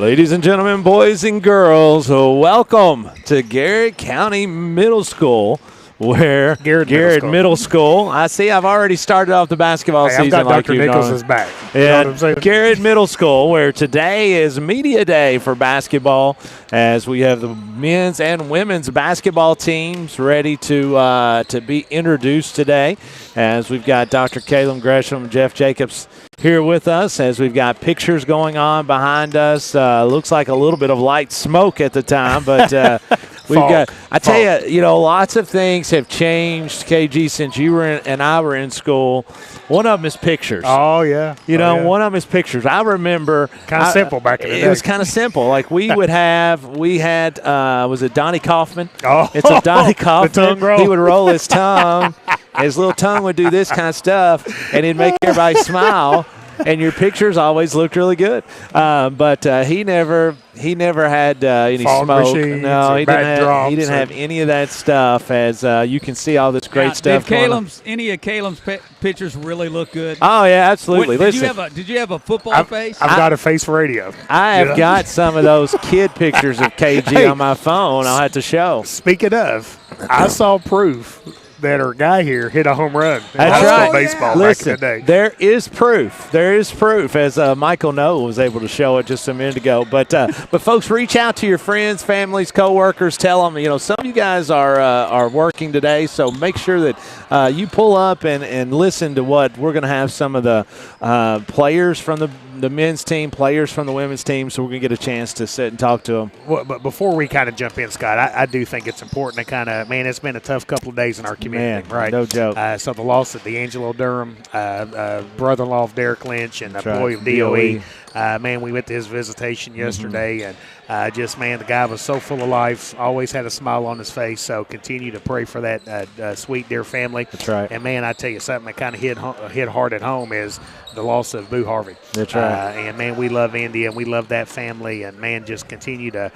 Ladies and gentlemen, boys and girls, welcome to Garrard County Middle School, where Garrard Middle School. I see I've already started off the basketball season. I've got like Dr. Nichols is back. You know what I'm saying? Garrard Middle School, where today is media day for basketball, as we have the men's and women's basketball teams ready to be introduced today. As we've got Dr. Caleb Gresham, Jeff Jacobs here with us, as we've got pictures going on behind us. Looks like a little bit of light smoke at the time, but we've got, I tell you, lots of things have changed, KG, since you were and I were in school. One of them is pictures. Oh, yeah. One of them is pictures. I remember. Kind of simple back in the day. It was kind of simple. Like we had, was it Donnie Kaufman? Oh. It's a Donnie Kaufman. The tongue roll. He would roll his tongue. His little tongue would do this kind of stuff, and it'd make everybody smile. And your pictures always looked really good, but he never had any smoke. No, he didn't have any of that stuff. As you can see, all this great stuff. Did any of Caleb's pictures really look good? Oh yeah, absolutely. Did you have a football face? I've got a face for radio. I have got some of those kid pictures of KG on my phone. I'll have to show. Speaking of, I saw proof that our guy here hit a home run in That's right. baseball Listen, back in the day. There is proof, as Michael Noah was able to show it just a minute ago. But folks, reach out to your friends, families, coworkers. Tell them, some of you guys are working today, so make sure that you pull up and listen to what we're going to have some of the players from the men's team, players from the women's team, so we're going to get a chance to sit and talk to them. Well, but before we kind of jump in, Scott, I do think it's important to kind of, it's been a tough couple of days in our community, right? No joke. So the loss of D'Angelo Durham, brother-in-law of Derek Lynch, and employee of DOE. We went to his visitation yesterday, and the guy was so full of life, always had a smile on his face. So continue to pray for that sweet, dear family. That's right. And, I tell you, something that kind of hit hard at home is the loss of Boo Harvey. That's right. We love Indy, and we love that family. And, just continue to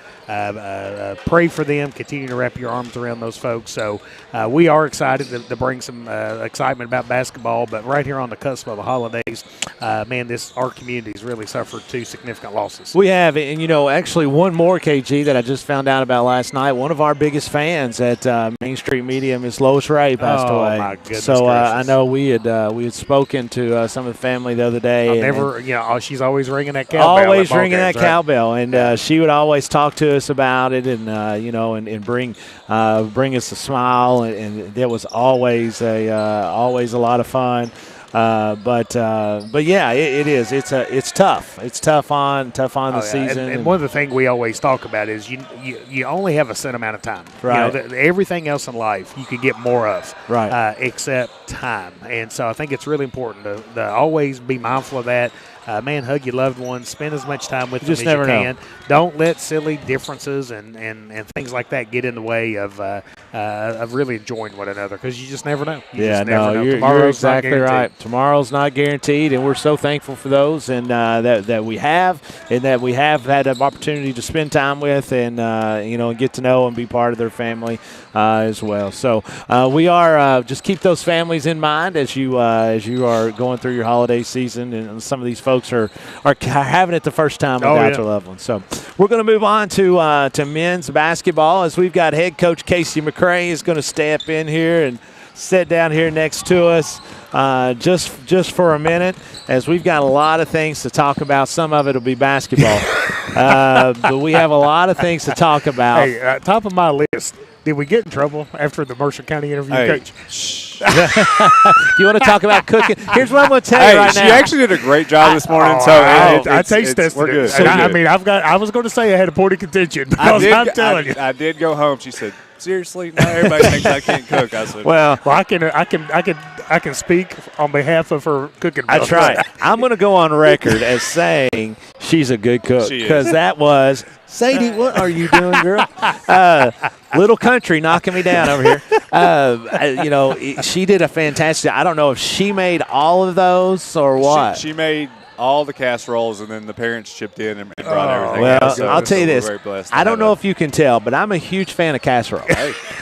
pray for them, continue to wrap your arms around those folks. So we are excited to bring some excitement about basketball. But right here on the cusp of the holidays, our community has really suffered two significant losses. We have, and actually one more, KG, that I just found out about last night. One of our biggest fans at Main Street Media, Miss Lois Ray, passed away. Oh my goodness! So I know we had spoken to some of the family the other day. She's always ringing that cowbell. Always ringing that cowbell, and she would always talk to us about it, and and bring us a smile, and it was always a lot of fun. But yeah, it is. It's tough. It's tough on the season. And one of the things we always talk about is you only have a set amount of time. Right. Everything else in life you could get more of. Right. Except time. And so I think it's really important to always be mindful of that. Hug your loved ones. Spend as much time with them as you can. Don't let silly differences and things like that get in the way of really enjoying one another, because you just never know. You're exactly right. Tomorrow's not guaranteed, and we're so thankful for those and that we have had an opportunity to spend time with and get to know and be part of their family as well. So we are just keep those families in mind as you are going through your holiday season, and some of these folks are having it the first time without their loved ones. So we're going to move on to men's basketball, as we've got head coach Casey McCray is going to step in here and sit down here next to us just for a minute, as we've got a lot of things to talk about. Some of it will be basketball, but we have a lot of things to talk about. Hey, top of my list. Did we get in trouble after the Mercer County interview, Coach? Shh. You want to talk about cooking? Here's what I'm going to tell you right now. She actually did a great job this morning. I taste tested we're good. it. I was going to say I had a point of contention, because I'm telling you. I did go home. She said, seriously? Now everybody thinks I can't cook. I said, well, I can speak on behalf of her cooking. That's right. I'm going to go on record as saying she's a good cook, because that was Sadie. What are you doing, girl? Little country knocking me down over here. She did a fantastic. I don't know if she made all of those or what. She made all the casseroles, and then the parents chipped in and brought everything. Well, out. So, I'll tell you this. Very blessed I don't know have if you can tell, but I'm a huge fan of casserole.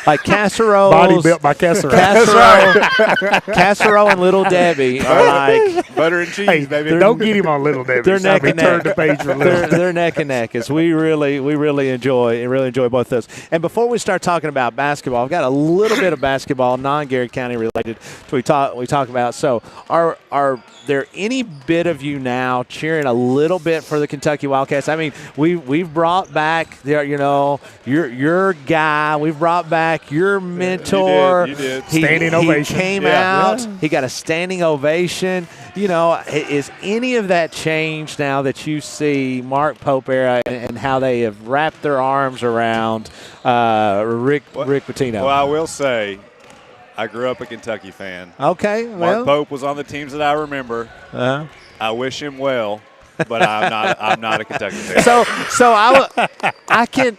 Like casseroles. Body built by casserole. Casserole and Little Debbie are like butter and cheese, Hey, baby. don't get him on Little Debbie. they're neck and neck. Turn the page for Little They're neck and neck. As we really enjoy both those. And before we start talking about basketball, I've got a little bit of basketball, non-Garrett County related. We talk about. So are there any bit of you now cheering a little bit for the Kentucky Wildcats? I mean, we've brought back your guy. We've brought back your mentor. You did. Standing ovation. He came out. He got a standing ovation. Is any of that changed now that you see Mark Pope era and how they have wrapped their arms around Rick Pitino? Well, I will say, I grew up a Kentucky fan. Okay, Mark Pope was on the teams that I remember. I wish him well, but I'm not a Kentucky fan. So I can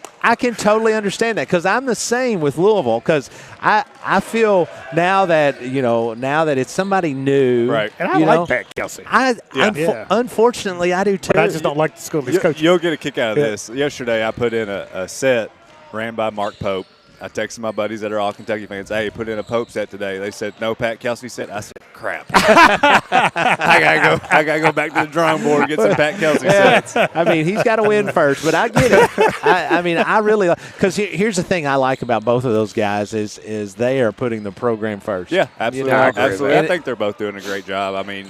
totally understand that because I'm the same with Louisville because I feel now that it's somebody new, right? And I like Pat Kelsey. Unfortunately, I do too. But I just don't like the school he's coaching. You'll get a kick out of this. Yesterday, I put in a set ran by Mark Pope. I texted my buddies that are all Kentucky fans, hey, put in a Pope set today. They said, no, Pat Kelsey set. I said, crap. I gotta go back to the drawing board and get some Pat Kelsey sets. I mean, he's got to win first, but I get it. I really – because here's the thing I like about both of those guys is they are putting the program first. Yeah, absolutely. Absolutely. I think they're both doing a great job. I mean,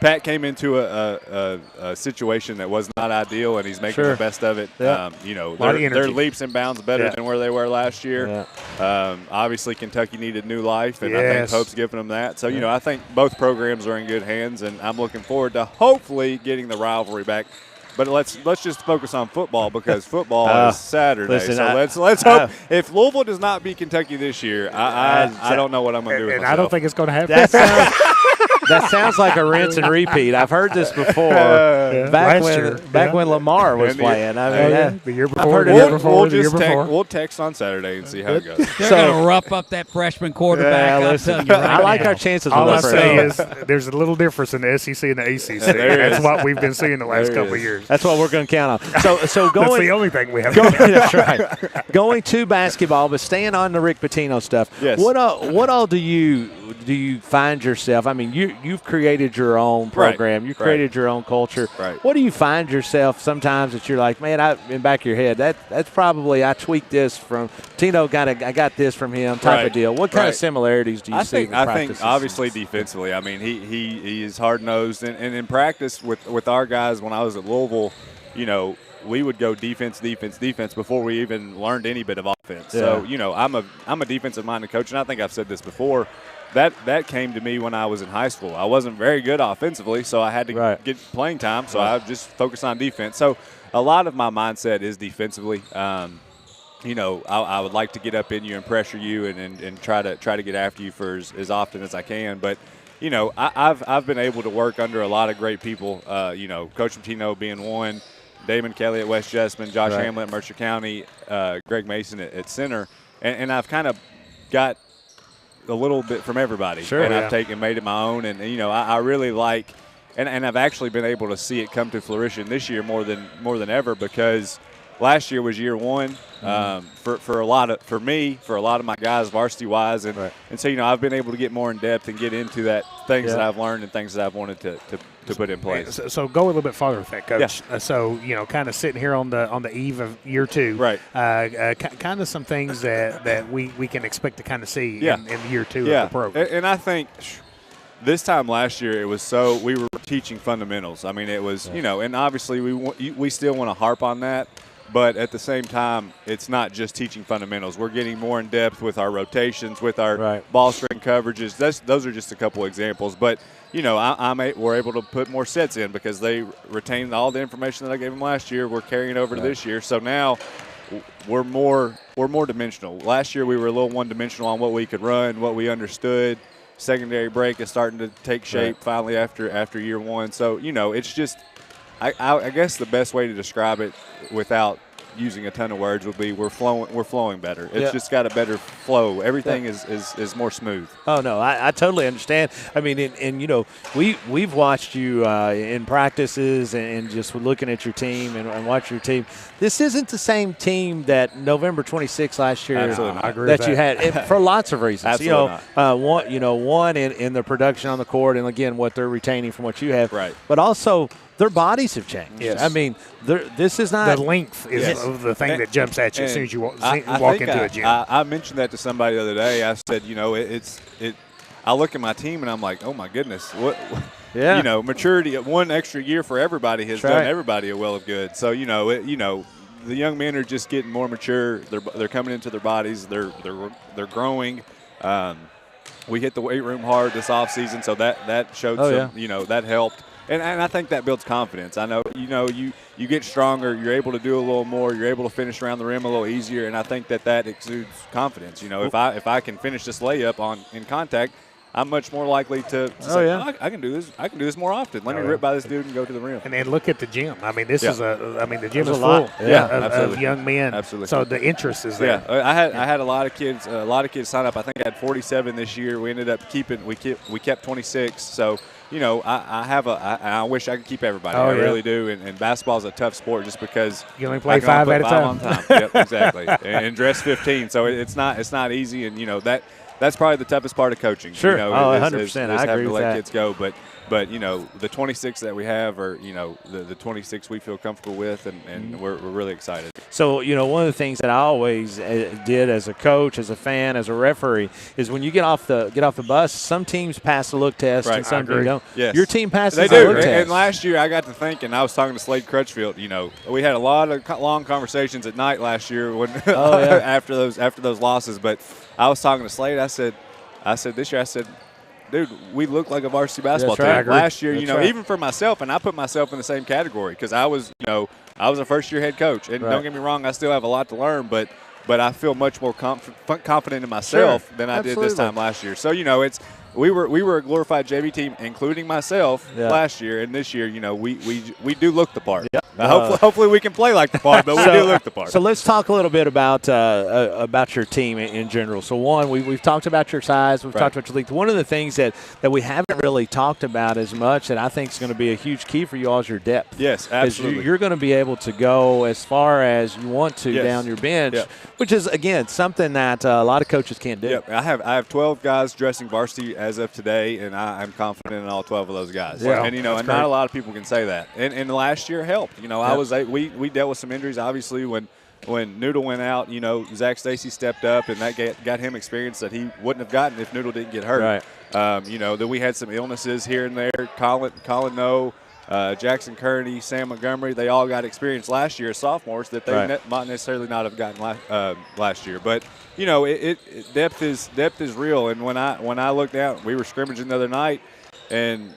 Pat came into a situation that was not ideal, and he's making the best of it. Yeah. They're leaps and bounds better than where they were last year. Yeah. Obviously, Kentucky needed new life, and I think Pope's giving them that. So, I think both programs are in good hands, and I'm looking forward to hopefully getting the rivalry back. But let's just focus on football because football is Saturday. Listen, so let's hope if Louisville does not beat Kentucky this year, I don't know what I'm going to do with myself. I don't think it's going to happen. That sounds like a rinse and repeat. I've heard this before. Back when Lamar was playing. The year before. We'll text on Saturday and see how it goes. They're going to rough up that freshman quarterback. I like our chances. All I say is there's a little difference in the SEC and the ACC. That's what we've been seeing the last couple of years. That's what we're going to count on. So going. That's the only thing we have. That's right. Going to basketball, but staying on the Rick Pitino stuff. Yes. What all do you find yourself? I mean, you've created your own program. You created your own culture. Right. What do you find yourself sometimes that you're like, man, in the back of your head, that's probably I tweaked this from Tino. I got this from him type of deal. What kind of similarities do you see? I think obviously defensively. I mean, he is hard nosed, and in practice with our guys when I was at Louisville, we would go defense before we even learned any bit of offense. Yeah. So I'm a defensive minded coach, and I think I've said this before. That came to me when I was in high school. I wasn't very good offensively, so I had to get playing time. So I just focused on defense. So a lot of my mindset is defensively. I would like to get up in you and pressure you and try to get after you for as often as I can. But I've been able to work under a lot of great people. Coach Pitino being one, Damon Kelly at West Jessamine, Josh Hamlin at Mercer County, Greg Mason at center, and I've kind of got a little bit from everybody. Sure, and I've made it my own, and I really like, and I've actually been able to see it come to fruition this year more than ever because last year was year one for a lot of my guys varsity wise, and so I've been able to get more in depth and get into that things that I've learned and things that I've wanted to put in place. So go a little bit farther with that, Coach. Yeah. So kind of sitting here on the eve of year two, right? Kind of some things that we can expect to kind of see in year two of the program. And I think this time last year we were teaching fundamentals. I mean, it was and obviously we still want to harp on that. But at the same time, it's not just teaching fundamentals. We're getting more in depth with our rotations, with our ball screen coverages. Those are just a couple examples. But we're able to put more sets in because they retained all the information that I gave them last year. We're carrying over to this year. So now we're more dimensional. Last year we were a little one-dimensional on what we could run, what we understood. Secondary break is starting to take shape finally after year one. So it's just. I guess the best way to describe it without using a ton of words, would be we're flowing better. It's just got a better flow. Everything is more smooth. Oh no, I totally understand. I mean, and we've watched you in practices and just looking at your team and watching your team. This isn't the same team that November 26th last year that you had for lots of reasons. Absolutely not. One in the production on the court, and again what they're retaining from what you have. Right. But also their bodies have changed. Yes. I mean, this is not the length is the thing that jumps at you as soon as you walk into a gym. I mentioned that to somebody the other day. I said, I look at my team and I'm like, oh my goodness, what. Yeah. Maturity. One extra year for everybody has done everybody a well of good. So the young men are just getting more mature. They're coming into their bodies. They're growing. We hit the weight room hard this off season, so that showed that helped. And I think that builds confidence. I know you get stronger. You're able to do a little more. You're able to finish around the rim a little easier, and I think that exudes confidence. If I can finish this layup in contact, I'm much more likely to say, I can do this. I can do this more often. Let me rip by this dude and go to the rim. And then look at the gym. I mean, the gym is full of young men. Absolutely. So the interest is there. Yeah, I had a lot of kids sign up. I think I had 47 this year. We ended up we kept 26. So I wish I could keep everybody. I really do. And basketball is a tough sport just because you only play 5 at a time. Yep, exactly. and dress 15. So it's not easy. And that's probably the toughest part of coaching. Sure. 100%. I agree having to with let that. kids go. But the 26 that we have are, the 26 we feel comfortable with, and we're really excited. So, one of the things that I always did as a coach, as a fan, as a referee, is when you get off the bus, some teams pass the look test and some teams don't. Yes. Your team passes They the do. look test. And last year I got to thinking, I was talking to Slade Crutchfield, we had a lot of long conversations at night last year when after those losses, but I was talking to Slade. I said this year, dude, we look like a varsity basketball team. Right. Last year, even for myself, and I put myself in the same category because I was a first-year head coach. And don't get me wrong, I still have a lot to learn, but I feel much more confident in myself than I did this time last year. So, we were a glorified JV team, including myself last year, and this year, we do look the part. Yeah. Hopefully we can play like the part, but we do look the part. So let's talk a little bit about your team in general. So one, we've talked about your size, we've talked about your length. One of the things that we haven't really talked about as much that I think is going to be a huge key for you all is your depth. Yes, absolutely. You're going to be able to go as far as you want to down your bench, which is again something that a lot of coaches can't do. Yep. I have 12 guys dressing varsity as of today, and I'm confident in all 12 of those guys. Wow. And not a lot of people can say that. And the last year helped. We dealt with some injuries obviously when Noodle went out. Zach Stacy stepped up, and that got him experience that he wouldn't have gotten if Noodle didn't get hurt. Right. Then we had some illnesses here and there. Colin No, Jackson Kearney, Sam Montgomery, they all got experience last year as sophomores that they might necessarily not have gotten last year. But depth is real. And when I looked down, we were scrimmaging the other night, and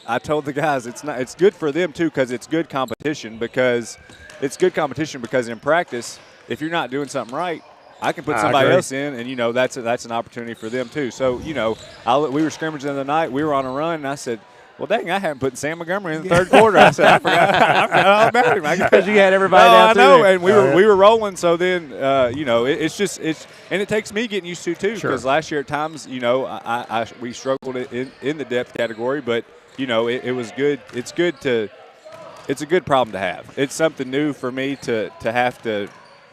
I told the guys it's good for them too because it's good competition because in practice if you're not doing something right, I can put somebody else in, and that's an opportunity for them too. So we were scrimmaging the other night, we were on a run, and I said, well, dang, I haven't put Sam Montgomery in the third quarter. I said, I forgot all about him. Because you had everybody down there. I know, there. and we were rolling. So then, and it takes me getting used to too. Because last year at times, we struggled in the depth category, but it was good. It's a good problem to have. It's something new for me to have to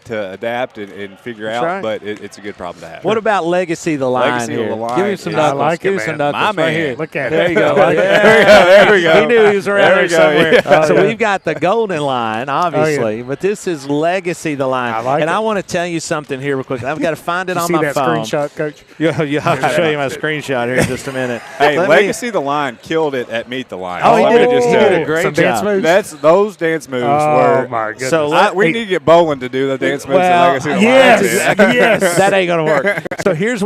adapt and figure out, but it's a good problem to have. What about Legacy the Line here? The Line. Give me some knuckles. Like Give me some knuckles. My man. Right here. Look at there it. You go. There we go. He knew he was around there somewhere. Yeah. So we've got the Golden Line, obviously, but this is Legacy the Line. I want to tell you something here real quick. I've got to find it on my phone. See that screenshot, Coach? Yeah, I'll show you my screenshot here in just a minute. Hey, Legacy the Line killed it at Meet the Line. Oh, he did a great Some job. dance moves? Those dance moves were. Oh, my goodness. So we need to get Bowen to do the dance moves at Legacy the Line. Yes. That ain't gonna work. So here's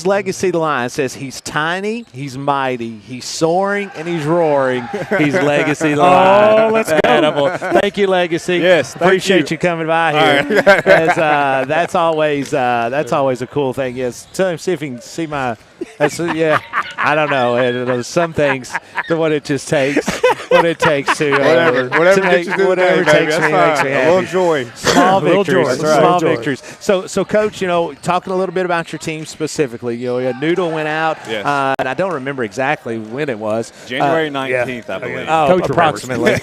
Legacy the Line. It says he's tiny, he's mighty, he's soaring, and he's roaring. He's Legacy the Line. Oh, let's go. Thank you, Legacy. Yes, appreciate you coming by here. That's always a cool thing. Yes, tell him see if he can see my That's yeah. I don't know. Some things, what it just takes, what it takes to whatever makes me happy. A little joy, small victories, joy. small victories. So, Coach, talking a little bit about your team specifically. Noodle went out, yes. And I don't remember exactly when it was. January 19th, I believe. Coach approximately.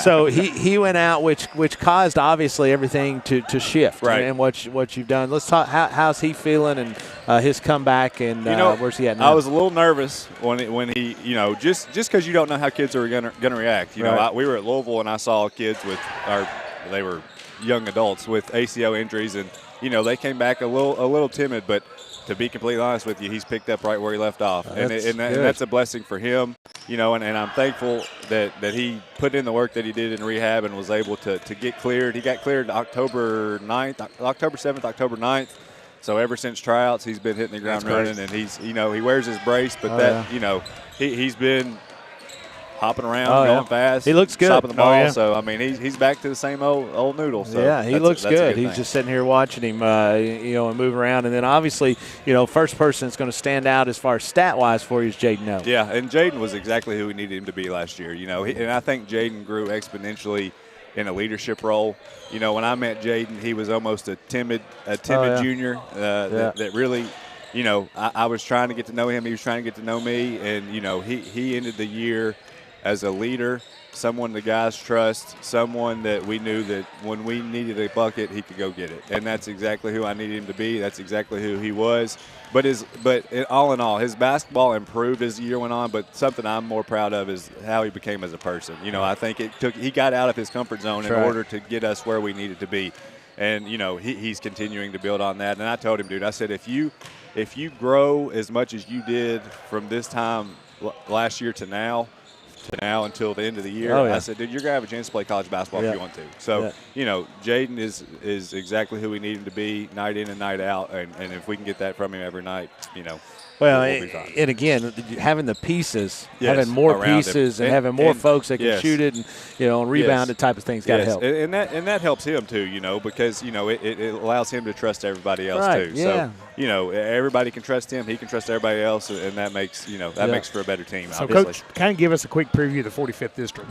So he went out, which caused obviously everything to shift. Right. And what you've done. Let's talk. How's he feeling and his comeback and where's he at now? I was a little nervous when he just because you don't know how kids are gonna react. We were at Louisville and I saw kids they were young adults with ACL injuries and they came back a little timid, but to be completely honest with you, he's picked up right where he left off, and that's a blessing for him. And I'm thankful that he put in the work that he did in rehab and was able to get cleared. He got cleared October 7th, October 9th. So ever since tryouts, he's been hitting the ground running, and he's he wears his brace, but he's been hopping around, going fast. He looks good. Stopping the ball. So, I mean, he's back to the same old Noodle. So he looks good. He's just sitting here watching him, and moving around. And then, obviously, first person that's going to stand out as far as stat-wise for you is Jaden O. Yeah, and Jaden was exactly who we needed him to be last year. And I think Jaden grew exponentially in a leadership role. When I met Jaden, he was almost a timid junior that really – I was trying to get to know him. He was trying to get to know me. And, he ended the year as a leader, someone the guys trust, someone that we knew that when we needed a bucket, he could go get it. And that's exactly who I needed him to be. That's exactly who he was. But all in all, his basketball improved as the year went on. But something I'm more proud of is how he became as a person. I think he got out of his comfort zone in order to get us where we needed to be. And, he's continuing to build on that. And I told him, dude, I said, if you grow as much as you did from this time last year to now until the end of the year, I said, dude, you're going to have a chance to play college basketball if you want to. So, Jaden is exactly who we need him to be night in and night out. And if we can get that from him every night, well, we'll be fine. And again, having the pieces, having more pieces and having more folks that can shoot it and, and rebound it type of things got to help. And that helps him too, because, it allows him to trust everybody else too. Yeah. So, everybody can trust him. He can trust everybody else, and that makes, makes for a better team, so, obviously. Coach, kind of give us a quick preview of the 45th District.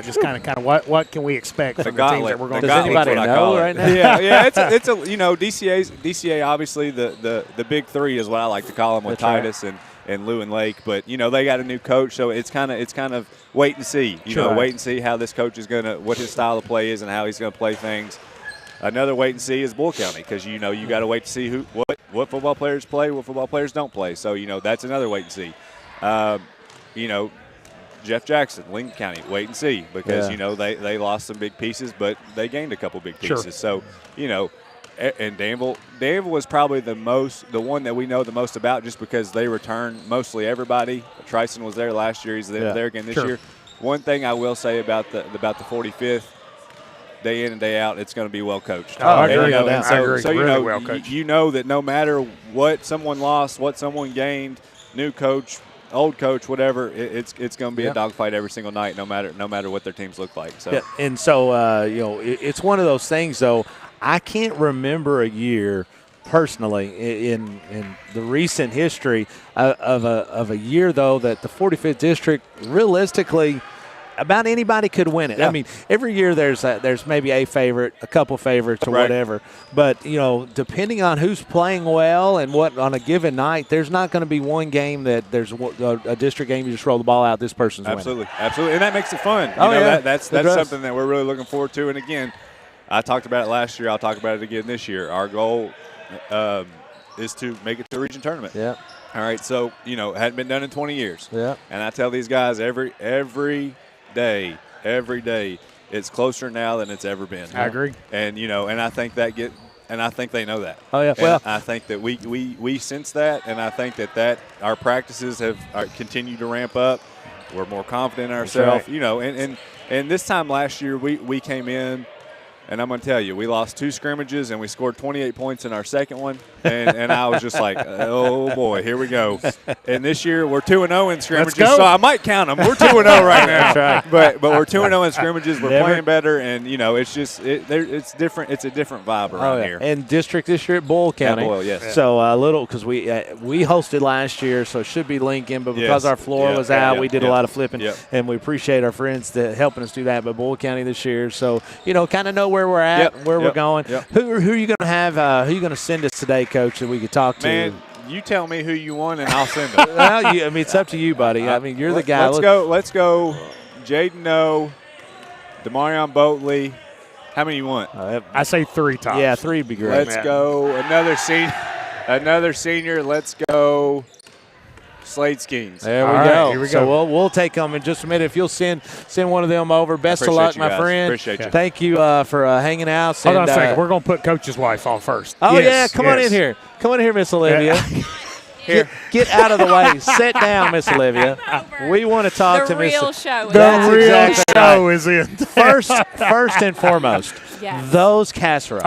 Just kind of what can we expect from the teams that we're going to Does anybody know right now? Yeah. It's a DCA, obviously, the big three is what I like to call them with Titus and Lou and Lake. But, they got a new coach, so it's kind of wait and see. Wait and see how this coach is going to – what his style of play is and how he's going to play things. Another wait and see is Bull County because, you got to wait to see what football players play, what football players don't play. So, that's another wait and see. Jeff Jackson, Lincoln County, wait and see because, they lost some big pieces, but they gained a couple big pieces. Sure. So, and Danville was probably the one that we know the most about just because they returned mostly everybody. Tryson was there last year. He's there again this year. One thing I will say about the 45th, day in and day out, it's going to be well coached. I agree. So really well coached. You know that no matter what someone lost, what someone gained, new coach, old coach, whatever, it's going to be a dogfight every single night, no matter what their teams look like. So and so it's one of those things though. I can't remember a year personally in the recent history of a year though that the 45th District realistically. About anybody could win it. Yeah. I mean, every year there's maybe a favorite, a couple favorites, or whatever. But depending on who's playing well and what on a given night, there's not going to be one game that there's a district game you just roll the ball out. This person's winning. Absolutely, and that makes it fun. That's something that we're really looking forward to. And again, I talked about it last year. I'll talk about it again this year. Our goal is to make it to a region tournament. Yeah. All right. So it hadn't been done in 20 years. Yeah. And I tell these guys every day, it's closer now than it's ever been. I agree. And and I think I think they know that. Oh yeah. And well, I think that we sense that, and I think that our practices have continued to ramp up. We're more confident in ourselves. Right. And this time last year we came in And I'm going to tell you, we lost 2 scrimmages, and we scored 28 points in our second one. And I was just like, oh, boy, here we go. And this year, we're 2-0 in scrimmages, so I might count them. We're 2-0 right now. That's right. But we're 2-0 in scrimmages. We're playing better, and, it's just it's different. It's a different vibe around here. And district this year at Boyle County. Boyle, yes. So a little, because we hosted last year, so it should be Lincoln, but because our floor was out, we did a lot of flipping, and we appreciate our friends helping us do that. But Boyle County this year, so, kind of know where we're at, where we're going. Who are you going to have? Who are you going to send us today, Coach, that we could talk to? Man, you tell me who you want, and I'll send them. Well, it's up to you, buddy. You're the guy. Let's go. Jaden O, Demarion Boatley. How many you want? I say 3 tops. Yeah, 3 would be great. Let's go. Another senior. Let's go. Slade Skeens. There we go. Here we go. So we'll take them in just a minute. If you'll send one of them over. Best of luck, my friend. Appreciate you. Thank you for hanging out. Hold on a second. We're going to put Coach's wife on first. Oh, yes, come on in here. Come on in here, Miss Olivia. Get out of the way. Sit down, Miss Olivia. We want to talk to Miss. The real show. The real show is in. First and foremost, those casseroles.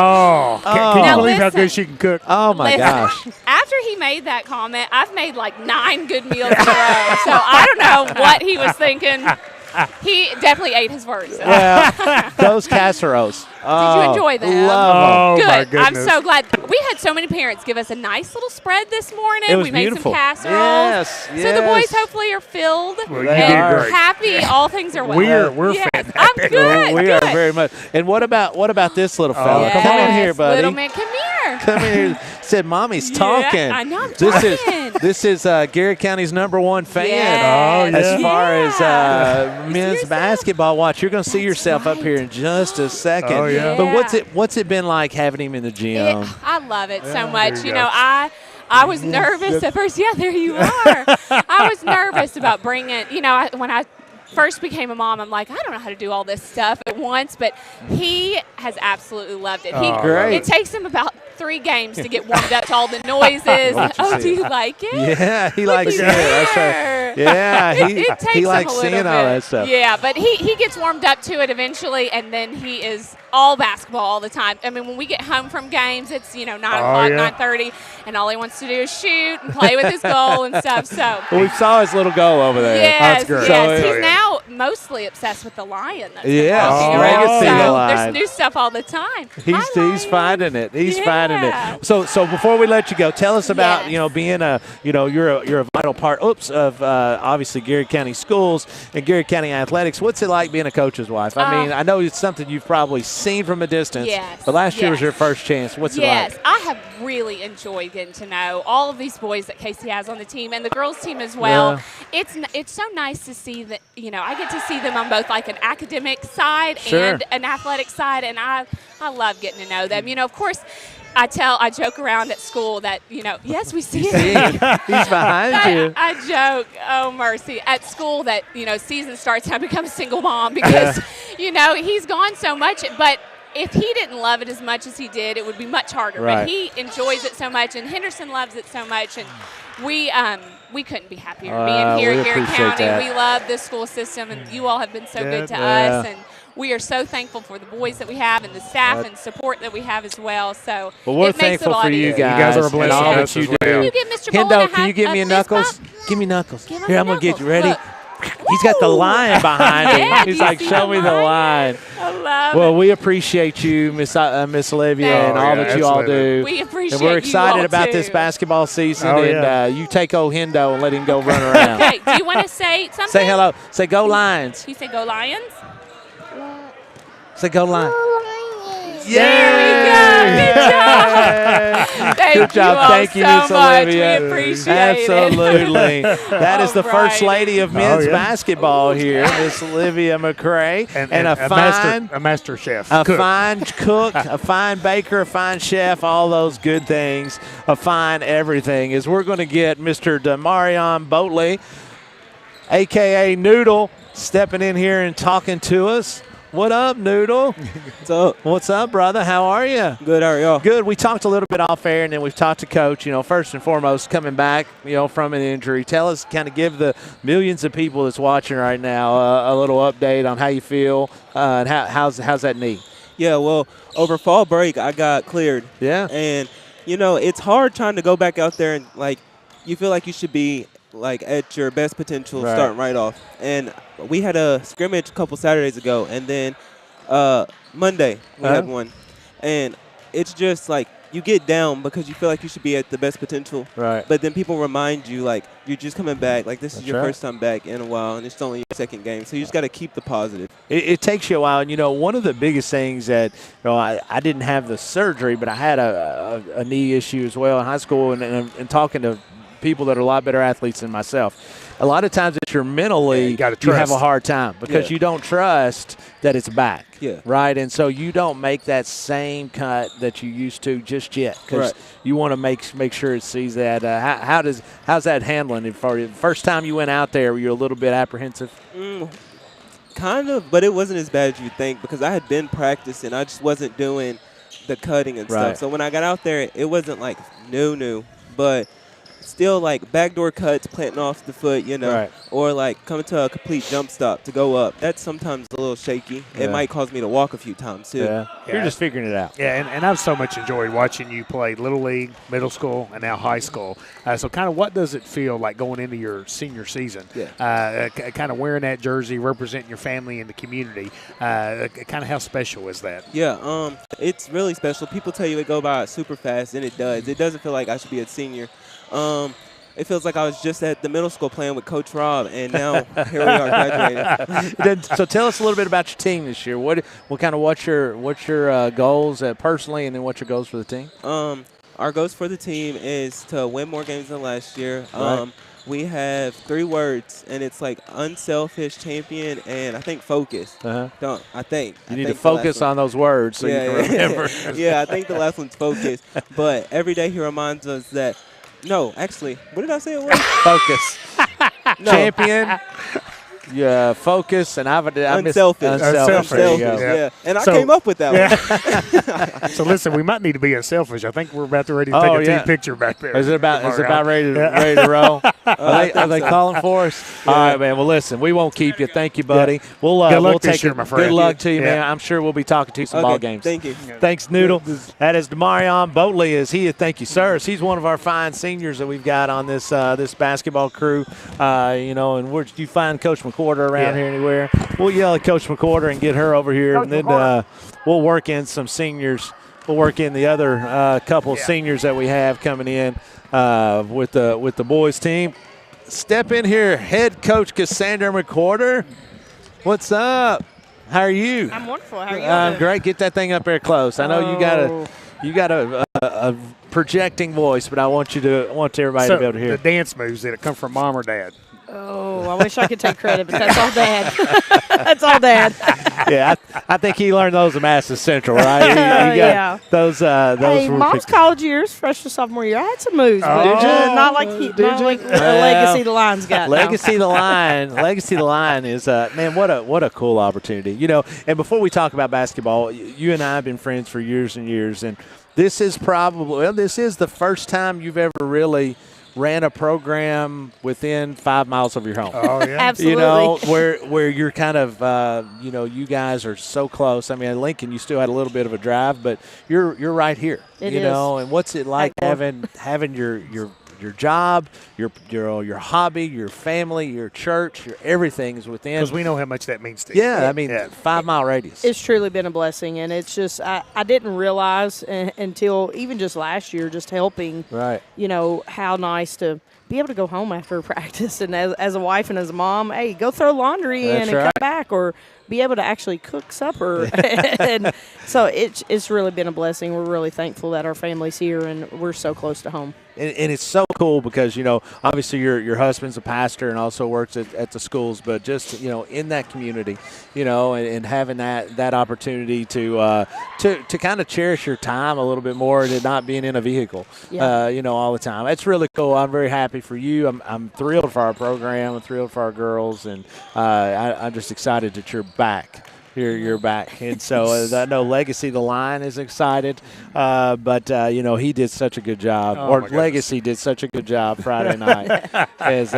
Can you believe how good she can cook? Oh, my gosh. After he made that comment, I've made like 9 good meals in a row. So I don't know what he was thinking. He definitely ate his words. Yeah, those casseroles. Did you enjoy them? Love them. Good. My goodness. I'm so glad. We had so many parents give us a nice little spread this morning. It was we made beautiful. some casseroles. Yes. So the boys hopefully are filled Well, and great. happy. All things are well. We're yes, fantastic. I'm good. We good. are very much. And what about this little fella? Yes, Come in here, buddy. Little man, come here. Come in here. Said, Mommy's talking. I know, I'm talking. This is Garrett County's #1 fan. Yes. As far as men's basketball, watch. You're going to see yourself up here in just a second. Oh, yeah. But what's it been like having him in the gym? I love it so much. there You you know, go. I was nervous at first. Yeah, there you are. I was nervous about bringing, when I first became a mom, I'm like, I don't know how to do all this stuff at once, but he has absolutely loved it. Great. It takes him about 3 games to get warmed up to all the noises. Do you like it? Yeah, he likes it. That's right. Yeah, it takes he likes him a little seeing bit. all that stuff. Yeah, but he gets warmed up to it eventually, and then he is all basketball all the time. I mean, when we get home from games, it's 9 o'clock, 9:30, and all he wants to do is shoot and play with his goal and stuff. So we saw his little goal over there. yes, That's great. yes, So, he's now mostly obsessed with the lion. That's Yes, walking I around. can see the So lion. there's new stuff all the time. He's Lion. finding it. He's finding Yeah. it. So before we let you go, tell us about Yes. being you're a vital part of obviously Garrett County schools and Garrett County athletics. What's it like being a coach's wife? I mean, I know it's something you've probably seen from a distance. Yes. But last year was Yes. your first chance. What's it Yes, like? I have really enjoyed getting to know all of these boys that Casey has on the team and the girls team as well. It's so nice to see that I get to see them on both like an academic side and an athletic side, and I love getting to know them. Of course, I joke around at school that yes, we see it. He's behind you. I joke, oh mercy, at school that season starts and I become a single mom because he's gone so much, but if he didn't love it as much as he did, it would be much harder. Right. But he enjoys it so much, and Henderson loves it so much, and we couldn't be happier being here we at Garrett appreciate County. that. We love this school system, and you all have been so good to Yeah. us, and we are so thankful for the boys that we have and the staff and support that we have as well. So Well, we're it makes it a thankful lot for you easier. guys. You guys are a and blessing all to that us you as do. well. Can you give Mr. Bowen Hendo, a can you give me a fist knuckles? bump? Give me knuckles. Give him Here, a I'm going to get you. knuckles. Ready? Look. He's got the lion behind him. Yeah, He's do you like, see show the me the lion? lion. I love Well, it. we appreciate you, Miss Olivia, and Oh, all yeah, that you all absolutely. do. We appreciate And we're you excited all, about too. this basketball season. Oh, and yeah. you take old Hendo and let him go run around. Okay, do you want to say something? Say hello. Say go Lions. You say go Lions? Say go Lions. There we go. Good job. Thank Good job. you all Thank you, so Miss much. Olivia. We appreciate it. Absolutely. That is the All first right. lady of men's yeah. basketball here, Miss Olivia McCray. And a fine master chef. A cook. fine cook, a fine baker, a fine chef, all those good things, a fine everything. Is we're going to get Mr. Demarion Boatley, a.k.a. Noodle, stepping in here and talking to us. What up, Noodle? What's up? What's up, brother? How are you? Good, how are y'all? Good. We talked a little bit off air, and then we've talked to Coach. First and foremost, coming back, from an injury. Tell us, kind of give the millions of people that's watching right now a little update on how you feel and how's that knee. Yeah, well, over fall break, I got cleared. Yeah. And, it's hard trying to go back out there and, you feel like you should be, at your best potential starting right off. And we had a scrimmage a couple Saturdays ago, and then Monday we had one. And it's just, you get down because you feel like you should be at the best potential. Right. But then people remind you, you're just coming back. This is your right. first time back in a while, and it's only your second game. So you just got to keep the positive. It takes you a while. And, one of the biggest things that, I didn't have the surgery, but I had a knee issue as well in high school, and talking to people that are a lot better athletes than myself. A lot of times it's mentally you have a hard time because you don't trust that it's back. Yeah. Right? And so you don't make that same cut that you used to just yet because you want to make sure it sees that. How's that handling for you? First time you went out there, were you a little bit apprehensive? Kind of, but it wasn't as bad as you think because I had been practicing. I just wasn't doing the cutting and stuff. So when I got out there, it wasn't new, but still backdoor cuts, planting off the foot, or coming to a complete jump stop to go up. That's sometimes a little shaky. It might cause me to walk a few times too. Yeah. You're just figuring it out. Yeah, and I've so much enjoyed watching you play Little League, middle school, and now high school. So kind of what does it feel like going into your senior season? Yeah. Kind of wearing that jersey, representing your family and the community. Kind of how special is that? Yeah, it's really special. People tell you it go by super fast, and it does. It doesn't feel like I should be a senior. It feels like I was just at the middle school playing with Coach Rob, and now here we are graduating. So tell us a little bit about your team this year. What's your goals personally, and then what's your goals for the team? Our goals for the team is to win more games than last year. Right. We have 3 words, and it's unselfish, champion, and I think focus. I think. You need to focus on those words so you can remember. Yeah, I think the last one's focus. But every day he reminds us that, no, actually, what did I say it was? Focus. Champion. Yeah, focus, and I'm unselfish. Unselfish. Yeah. And I came up with that one. So listen, we might need to be unselfish. I think we're about to ready to take a team picture back there. Is it about ready to roll? Are they calling for us? All right, man. Well, listen, we won't keep you. Thank you, buddy. Good luck this year, my friend. Good luck to you, man. I'm sure we'll be talking to you some ball games. Thank you. Thanks, Noodle. That is Demarion Boatley. Thank you, sir. He's one of our fine seniors that we've got on this basketball crew. And where did you find Coach McCorder around here anywhere? We'll yell at Coach McCorder and get her over here, and then we'll work in some seniors. We'll work in the other couple seniors that we have coming in with the boys team. Step in here, head coach Cassandra McCorder. What's up? How are you? I'm wonderful. How are you? I'm great. Get that thing up there close. I know you got a projecting voice, but I want everybody to be able to hear. The dance moves, did it come from mom or dad? Oh, I wish I could take credit, but that's all Dad. That's all Dad. Yeah, I think he learned those at Massachusetts Central, right? He got those. Hey, Mom's college years, freshman sophomore year, I had some moves, but not like Legacy the Lion's got. Legacy the Lion is man. What a cool opportunity, And before we talk about basketball, you and I have been friends for years and years, and this is the first time you've ever really ran a program within 5 miles of your home. Oh, yeah. Absolutely. Where you're kind of, you guys are so close. I mean, at Lincoln, you still had a little bit of a drive, but you're right here. It is. And what's it like having your job, your hobby, your family, your church, your everything is within. Because we know how much that means to you. Yeah, 5 mile radius. It's truly been a blessing, and it's just I didn't realize until even just last year, just helping. Right. How nice to be able to go home after practice, and as a wife and as a mom, hey, go throw laundry in and come back, or be able to actually cook supper. And so it's really been a blessing. We're really thankful that our family's here and we're so close to home. And it's so cool because, obviously your husband's a pastor and also works at the schools, but just, in that community, and having that opportunity to kind of cherish your time a little bit more and not being in a vehicle, all the time. It's really cool. I'm very happy for you. I'm thrilled for our program. I'm thrilled for our girls, and I'm just excited that you're back you're back. And so I know Legacy, the line, is excited. But he did such a good job, Legacy did such a good job Friday night. As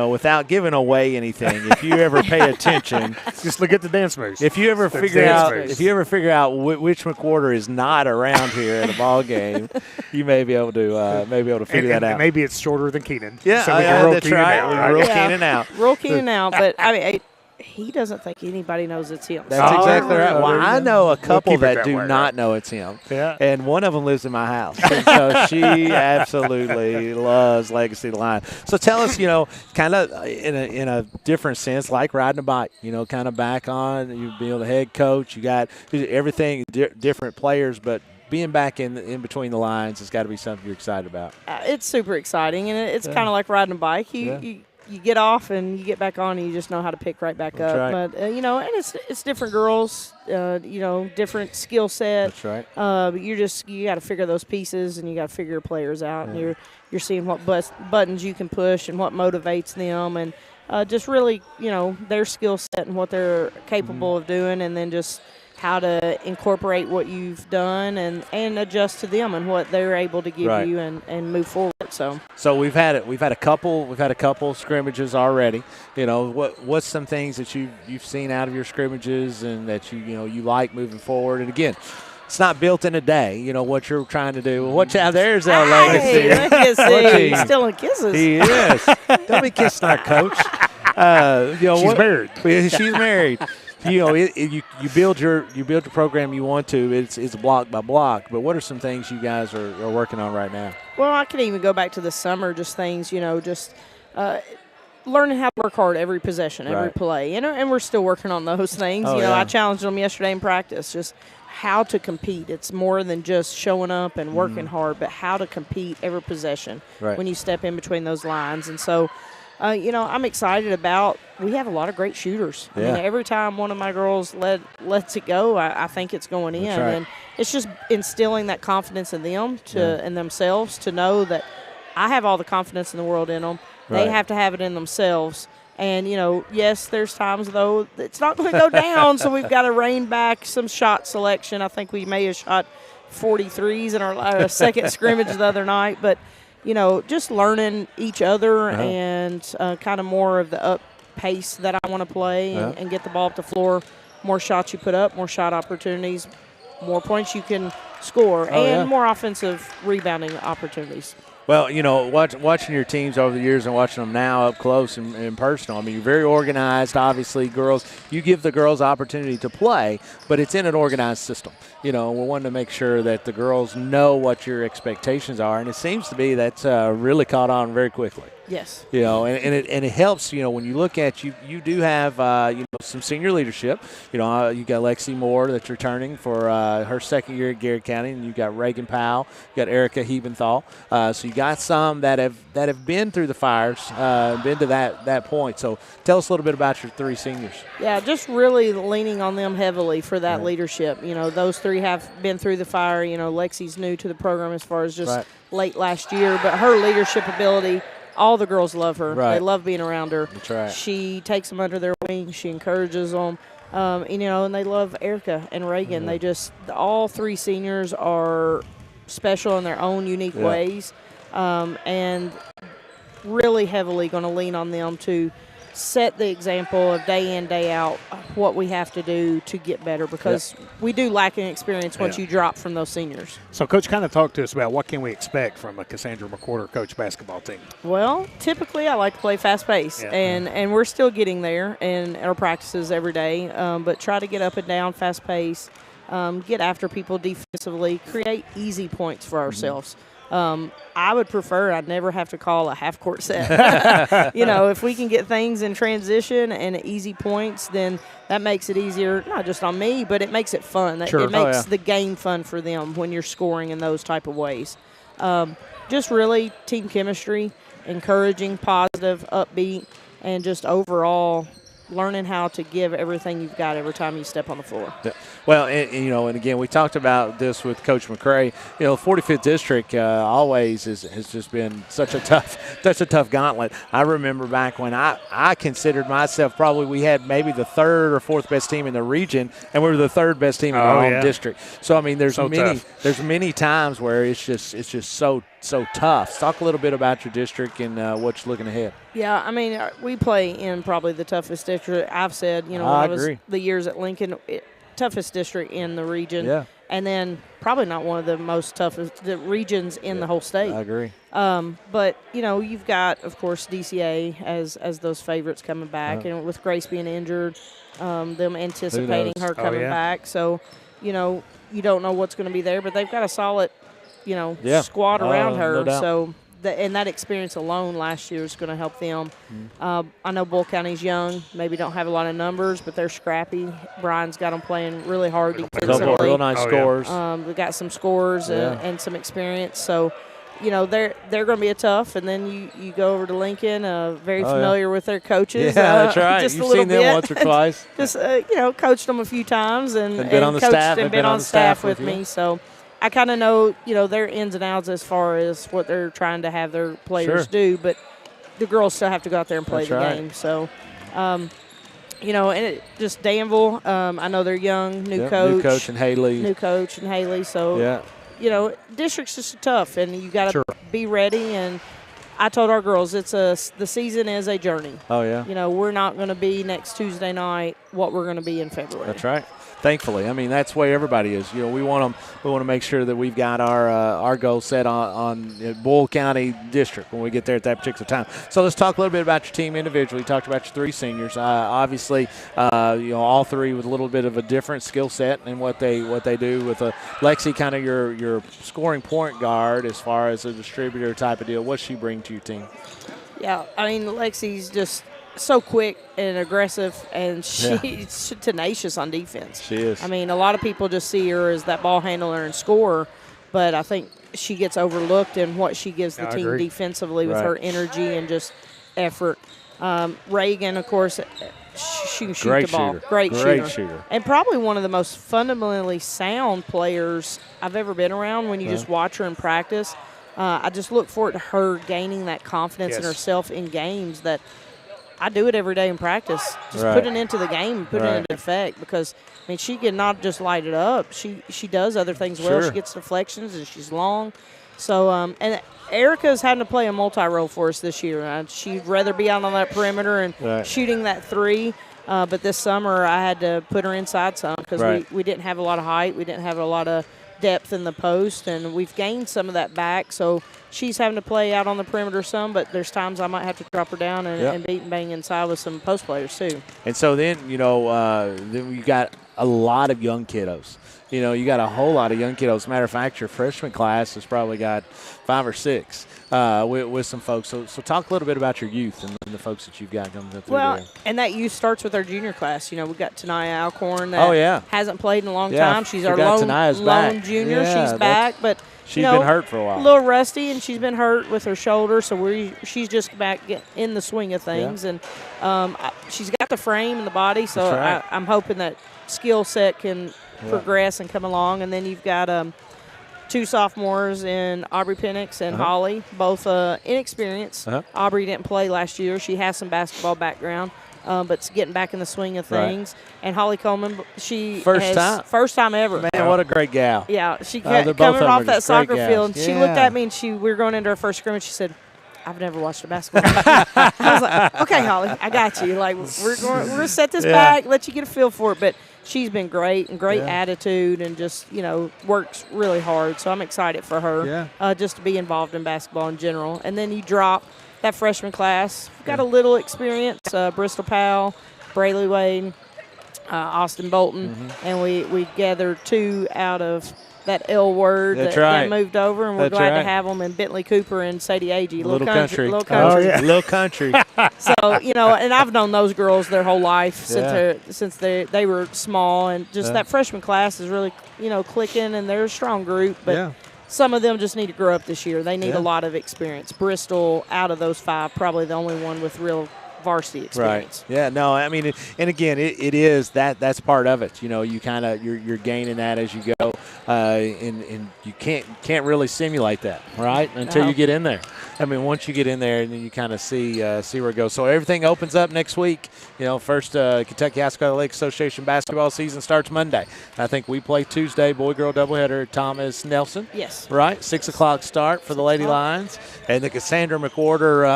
without giving away anything, if you ever pay attention, just look at the dance moves. If you ever figure out which McWhorter is not around here at a ball game, you may be able to figure that out. Maybe it's shorter than Keenan. Yeah, so we can roll that's Keenan right. out. Roll Keenan out. Roll Keenan out, but I mean. He doesn't think anybody knows it's him. That's exactly right. Well, I know a couple that do not know it's him. Yeah. And one of them lives in my house. And so she absolutely loves Legacy the Line. So tell us, kind of in a different sense, like riding a bike, kind of back on, you being the head coach, you got everything, different players, but being back in between the lines has got to be something you're excited about. It's super exciting, and it's kind of like riding a bike. You get off and you get back on and you just know how to pick right back up. Right. But, and it's different girls, different skill set. That's right. You got to figure those pieces and you got to figure your players out. Yeah. And you're seeing what buttons you can push and what motivates them and just really, their skill set and what they're capable of doing, and then just how to incorporate what you've done and adjust to them and what they're able to give you and move forward. So we've had a couple scrimmages already. What's some things that you've seen out of your scrimmages and that you like moving forward? And again, it's not built in a day. What you're trying to do. Watch out, there's Legacy. Legacy. He's still in kisses. He is. Don't be kissing our coach. She's married. She's married. You build your program you want to. It's block by block. But what are some things you guys are working on right now? Well, I can even go back to the summer. Just things, just learning how to work hard every possession, every play. And we're still working on those things. I challenged them yesterday in practice. Just how to compete. It's more than just showing up and working hard, but how to compete every possession when you step in between those lines. And so. I'm excited about. We have a lot of great shooters. I mean, every time one of my girls lets it go, I think it's going in, and it's just instilling that confidence in them in themselves to know that I have all the confidence in the world in them. They have to have it in themselves. And yes, there's times though it's not going to go down, so we've got to rein back some shot selection. I think we may have shot 43s in our second scrimmage the other night, but. Just learning each other and kind of more of the up pace that I want to play and get the ball up the floor. More shots you put up, more shot opportunities, more points you can score, and more offensive rebounding opportunities. Well, watching your teams over the years and watching them now up close and personal, I mean, you're very organized, obviously. Girls, you give the girls opportunity to play, but it's in an organized system. We're wanting to make sure that the girls know what your expectations are, and it seems to be that's really caught on very quickly. Yes. And it helps. When you look at you do have some senior leadership. You got Lexi Moore that's returning for her second year at Garrard County, and you got Reagan Powell, you got Erica Hebenthal. So you got some that have been through the fires, been to that point. So tell us a little bit about your three seniors. Yeah, just really leaning on them heavily for that leadership. Those three have been through the fire. Lexi's new to the program as far as just late last year, but her leadership ability. All the girls love her. They love being around her. That's right. She takes them under their wing. She encourages them. And they love Erica and Reagan. They all three seniors are special in their own unique ways, and really heavily going to lean on them to set the example of day in, day out what we have to do to get better, because we do lack in experience once you drop from those seniors. So, Coach, kind of talk to us about what can we expect from a Cassandra McWhorter coach basketball team? Well, typically I like to play fast pace, and we're still getting there in our practices every day, but try to get up and down, fast pace, get after people defensively, create easy points for ourselves. I would prefer I'd never have to call a half-court set. If we can get things in transition and easy points, then that makes it easier, not just on me, but it makes it fun. It makes the game fun for them when you're scoring in those type of ways. Just really team chemistry, encouraging, positive, upbeat, and just overall learning how to give everything you've got every time you step on the floor. Yeah. Well, and again, we talked about this with Coach McCray. 45th District always has just been such a tough gauntlet. I remember back when I considered myself probably we had maybe the third or fourth best team in the region, and we were the third best team in our home district. So I mean, there's many times where it's just so tough. Talk a little bit about your district and what you're looking ahead. Yeah, I mean, we play in probably the toughest district. I've said, when I was the years at Lincoln, toughest district in the region. Yeah. And then probably not one of the most toughest regions in the whole state. I agree. But, you've got, of course, DCA as those favorites coming back. And with Grace being injured, them anticipating her coming back. So, you don't know what's going to be there. But they've got a solid, squad around her. No so and that experience alone last year is going to help them. I know Bull County's young, maybe don't have a lot of numbers, but they're scrappy. Brian's got them playing really hard defensively. Couple of real nice scores. They got some scores and some experience. So, they're going to be a tough. And then you go over to Lincoln, very familiar with their coaches. Yeah, that's right. Just You've a little seen them once or twice. Just coached them a few times and been on the staff. And been on staff with me. So I kind of know, their ins and outs as far as what they're trying to have their players do, but the girls still have to go out there and play the game. So, and it just Danville, I know they're young, new coach. New coach and Haley. So, district's just tough, and you got to be ready. And I told our girls, the season is a journey. Oh, yeah. We're not going to be next Tuesday night what we're going to be in February. That's right. Thankfully, I mean that's the way everybody is. We want to make sure that we've got our goal set on Bull County District when we get there at that particular time. So let's talk a little bit about your team individually. You talked about your three seniors. Obviously, all three with a little bit of a different skill set in what they do. With Lexi, kind of your scoring point guard as far as a distributor type of deal. What's she bring to your team? Yeah, I mean Lexi's just so quick and aggressive, and she's tenacious on defense. She is. I mean, a lot of people just see her as that ball handler and scorer, but I think she gets overlooked in what she gives the team defensively with her energy and just effort. Reagan, of course, she can shoot the ball. Great shooter. And probably one of the most fundamentally sound players I've ever been around when you just watch her in practice. I just look forward to her gaining that confidence in herself in games that – I do it every day in practice. Just put it into the game, put it into effect, because I mean she can not just light it up. She does other things well. She gets deflections and she's long. So and Erica's having to play a multi-role for us this year. She'd rather be out on that perimeter and shooting that three. But this summer I had to put her inside some because we didn't have a lot of height. We didn't have a lot of depth in the post, and we've gained some of that back. So she's having to play out on the perimeter some, but there's times I might have to drop her down and beat and bang inside with some post players too. And so then, then you got a lot of young kiddos. You got a whole lot of young kiddos. As a matter of fact, your freshman class has probably got 5 or 6 with some folks. So talk a little bit about your youth and the folks that you've got coming through there. And that youth starts with our junior class. We've got Tanaya Alcorn that hasn't played in a long time. She's our lone junior. She's back, but she's been hurt for a while. A little rusty, and she's been hurt with her shoulder, so she's just back in the swing of things. And she's got the frame and the body, so I'm hoping that skill set can progress and come along. And then you've got 2 sophomores in Aubrey Penix and Holly, both inexperienced. Aubrey didn't play last year. She has some basketball background, but's getting back in the swing of things. And Holly Coleman, first time ever. Man, what a great gal. Yeah, she coming off that soccer field, and she looked at me and we were going into our first scrimmage. She said, I've never watched a basketball game. I was like, okay, Holly, I got you. Like, we're going to set this back, let you get a feel for it. But she's been great and great attitude and just, works really hard. So I'm excited for her just to be involved in basketball in general. And then you drop that freshman class. We've got a little experience, Bristol Powell, Brayley Wade, Austin Bolton. And we gathered 2 out of that L word that moved over, and we're glad to have them in Bentley Cooper and Sadie Agee. Little country. Little country. So, and I've known those girls their whole life since they were small, and just that freshman class is really, clicking, and they're a strong group. But some of them just need to grow up this year. They need a lot of experience. Bristol, out of those 5, probably the only one with real varsity experience. Right. Yeah. No. I mean, and again, it is that's part of it. You kind of you're gaining that as you go, and you can't really simulate that, right? Until you get in there. I mean, once you get in there, and then you kind of see where it goes. So everything opens up next week. First Kentucky High School Athletic Association basketball season starts Monday. I think we play Tuesday, boy-girl doubleheader at Thomas Nelson. Yes. Right, 6 o'clock start for the Lady Lions, and the Cassandra McWhorter.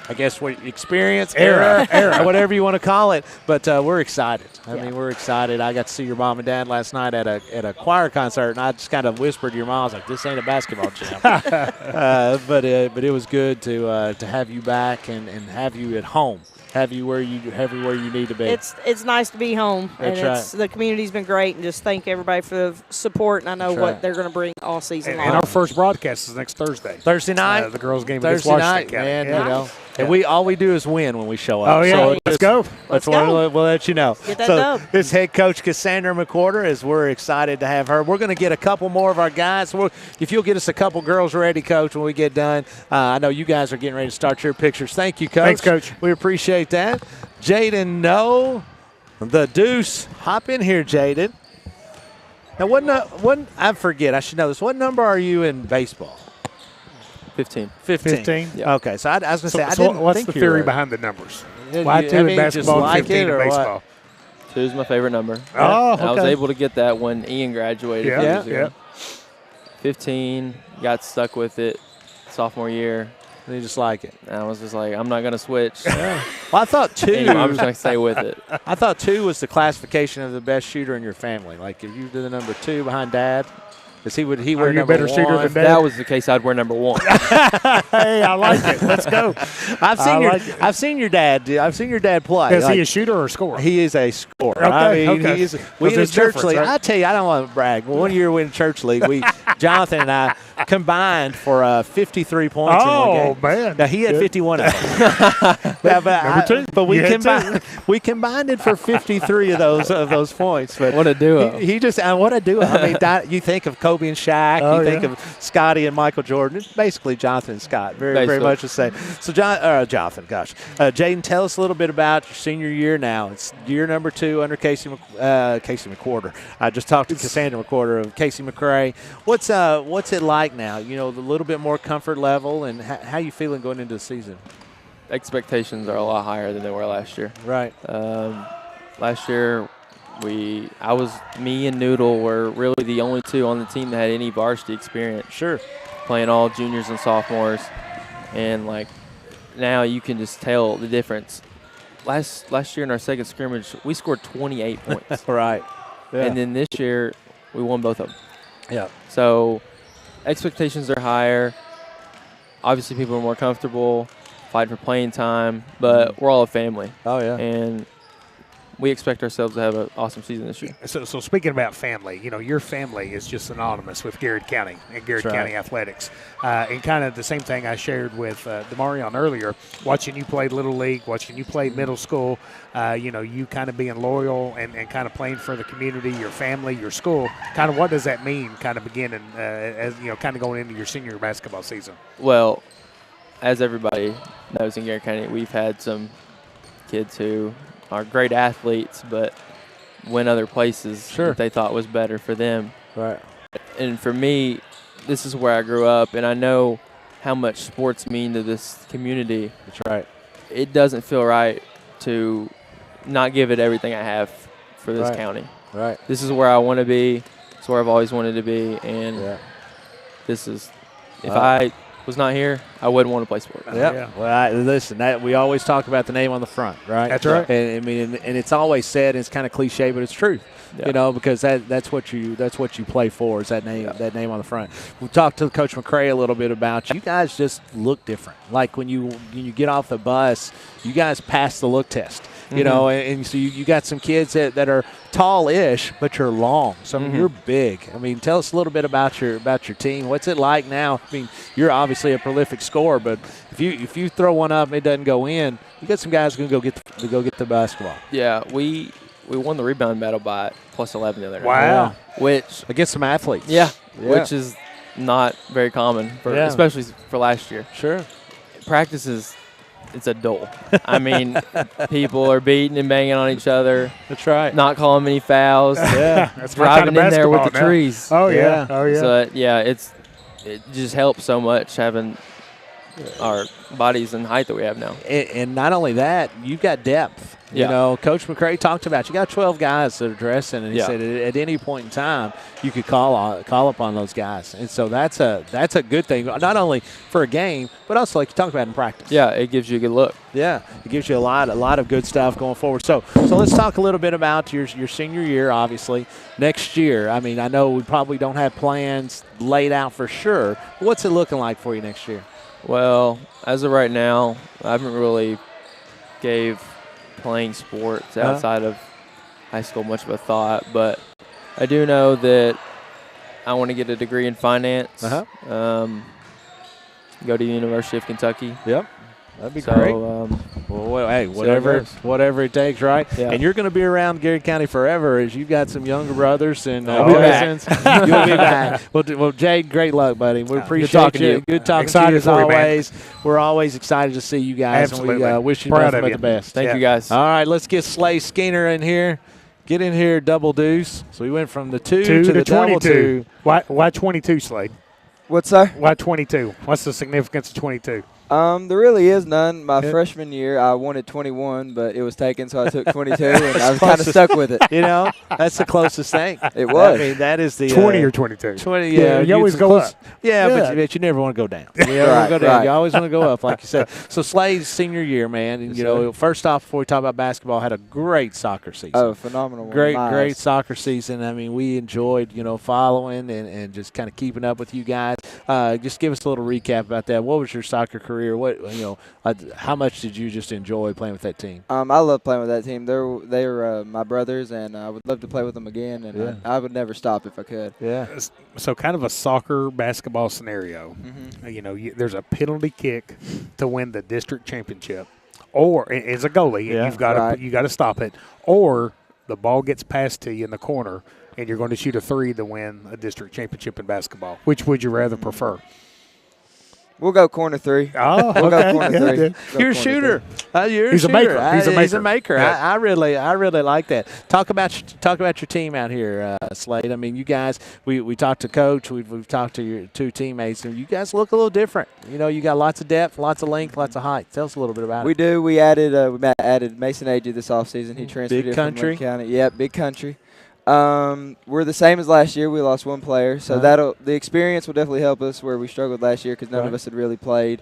I guess what experience, era, whatever you want to call it. But we're excited. I mean, we're excited. I got to see your mom and dad last night at a choir concert, and I just kind of whispered to your mom, I was like, "This ain't a basketball gym." But it was good to have you back and have you at home. Have you where you need to be. It's nice to be home. That's and right. The community's been great, and just thank everybody for the support, and I know what they're going to bring all season long. And our first broadcast is next Thursday. Thursday night? The girls' game Thursday against Washington night, County. man, And all we do is win when we show up. Oh, yeah. So Let's go. We'll let you know. Get that dub. This head coach, Cassandra McWhorter, is we're excited to have her. We're going to get a couple more of our guys. If you'll get us a couple girls ready, Coach, when we get done. I know you guys are getting ready to start your pictures. Thank you, Coach. Thanks, Coach. We appreciate that. Jaden No, the Deuce. Hop in here, Jaden. Now, I forget. I should know this. What number are you in baseball? 15. 15? Yeah. Okay, so I was going to say, I So didn't what's think the you theory were. behind the numbers? Why 2 in basketball and 15 in baseball? 2 is my favorite number. Oh, okay. I was able to get that when Ian graduated a few years ago. 15, got stuck with it sophomore year. And you just like it. And I was just like, I'm not going to switch. Well, I thought 2. Anyway, I'm just going to stay with it. I thought 2 was the classification of the best shooter in your family. Like if you did the number 2 behind Dad, because he wear you number a better 1. shooter than If that was the case, I'd wear number 1. Hey, I like it. Let's go. I've seen your dad. I've seen your dad play. Is he a shooter or a scorer? He is a scorer. Okay, I mean, okay. he is. We Well, in there's church difference, league. right? I tell you, I don't want to brag, but one year we in church league, Jonathan and I combined for 53 points in one game. Oh, man. Now he had 51 of them. But we combined it for 53 of those points. But What a duo. He just what a duo. I mean, you think of Kobe and Shaq. You think of Scotty and Michael Jordan. It's basically Jonathan and Scott. Very much the same. So Jonathan, Jaden, tell us a little bit about your senior year now. It's year number 2 under Casey McWhorter. I just talked to Cassandra McWhorter of Casey McRae. What's it like now? A little bit more comfort level, and how you feeling going into the season? Expectations are a lot higher than they were last year. Right. Last year, me and Noodle were really the only 2 on the team that had any varsity experience. Sure. Playing all juniors and sophomores, and now you can just tell the difference. Last year in our second scrimmage, we scored 28 points. Right. Yeah. And then this year, we won both of them. Yeah. So expectations are higher. Obviously, people are more comfortable fighting for playing time, but we're all a family. Oh, yeah. And we expect ourselves to have an awesome season this year. So speaking about family, your family is just synonymous with Garrard County and Garrard County athletics. And kind of the same thing I shared with Demarion earlier, watching you play Little League, watching you play middle school, you kind of being loyal and kind of playing for the community, your family, your school. Kind of what does that mean kind of beginning as, kind of going into your senior basketball season? Well, as everybody knows in Garrard County, we've had some kids who are great athletes, but went other places that they thought was better for them. Right. And for me, this is where I grew up, and I know how much sports mean to this community. That's right. It doesn't feel right to not give it everything I have for this county. Right. This is where I want to be. It's where I've always wanted to be, and this is – if I was not here, I wouldn't want to play sports. Yeah. Well, listen, we always talk about the name on the front, right? That's right. And I mean, and it's always said, and it's kind of cliche, but it's true. Yeah. Because that's what you play for, is that name on the front. We talked to Coach McRae a little bit about you guys just look different. Like when you get off the bus, you guys pass the look test. And so you got some kids that are tall-ish, but you're long. So I mean, you're big. I mean, tell us a little bit about your team. What's it like now? I mean, you're obviously a prolific scorer, but if you throw one up and it doesn't go in, you got some guys who can go get the basketball. Yeah, we won the rebound battle by +11 the other night. Wow. Which against some athletes. Yeah. Which is not very common, especially for last year. Sure. Practices it's a duel. I mean, people are beating and banging on each other. That's right. Not calling any fouls. Yeah, that's driving in there with the now. trees. Oh yeah. Oh yeah. So it just helps so much having our bodies and height that we have now. And not only that, you've got depth. Yeah. You know, Coach McCray talked about you got 12 guys that are dressing, and he Yeah. said at any point in time you could call upon those guys, and so that's a good thing, not only for a game, but also like you talked about in practice. Yeah, it gives you a good look. Yeah, it gives you a lot of good stuff going forward. So let's talk a little bit about your senior year. Obviously, next year. I mean, I know we probably don't have plans laid out for sure. What's it looking like for you next year? Well, as of right now, I haven't really gave playing sports outside of high school much of a thought, but I do know that I want to get a degree in finance. Go to the University of Kentucky. Yep. That'd be great. Well, hey, whatever it takes, right? Yeah. And you're going to be around Garrard County forever, as you've got some younger brothers and cousins. You'll be back. Well, Jay, great luck, buddy. We appreciate you. Good talking to you as always. We're always excited to see you guys. Absolutely. And we wish you nothing but the best. Thank you, guys. All right, let's get Slay Skinner in here. Get in here, double deuce. So we went from the 2 to the 22. Why 22, Slade? What's that? Why 22? What's the significance of 22? There really is none. My freshman year, I wanted 21, but it was taken, so I took 22, and I was kind of stuck with it. You know, that's the closest thing. It was. I mean, that is the 20 or 22. 20. Yeah, you always go up. Yeah, but you never want to go down. You never want to go down. You always want to go up, like you said. So Slade's senior year, man. And, you know, first off, before we talk about basketball, had a great soccer season. Oh, phenomenal! Great soccer season. I mean, we enjoyed, following and just kind of keeping up with you guys. Just give us a little recap about that. What was your soccer career? How much did you just enjoy playing with that team? I love playing with that team. They're my brothers, and I would love to play with them again. And I would never stop if I could. Yeah. So kind of a soccer basketball scenario. There's a penalty kick to win the district championship, or as a goalie, you got to stop it, or the ball gets passed to you in the corner, and you're going to shoot a 3 to win a district championship in basketball. Which would you rather prefer? We'll go corner 3. Oh, we'll go corner 3. You're a shooter. He's a maker. He's a maker. Yeah. I really like that. Talk about your team out here, Slade. I mean, you guys. We talked to Coach. We've talked to your 2 teammates, and you guys look a little different. You got lots of depth, lots of length, lots of height. Tell us a little bit about it. We do. We added Mason Agee this offseason. He transferred Big country. from Lake County. Yep, big country. We're the same as last year. We lost 1 player, so the experience will definitely help us where we struggled last year because none of us had really played.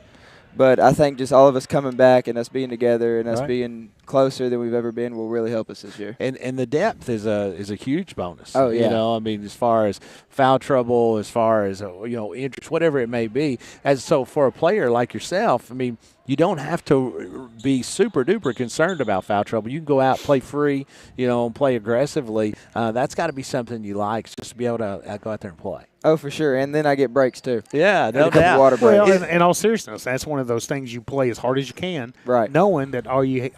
But I think just all of us coming back and us being together and us being closer than we've ever been will really help us this year. And the depth is a huge bonus. Oh yeah. I mean, as far as foul trouble, as far as interest, whatever it may be. So for a player like yourself, I mean, you don't have to be super duper concerned about foul trouble. You can go out, play free, and play aggressively. That's got to be something you like, just to be able to go out there and play. Oh, for sure. And then I get breaks too. Yeah, no doubt. Water breaks. Well, in all seriousness, that's one of those things you play as hard as you can, right? Knowing that you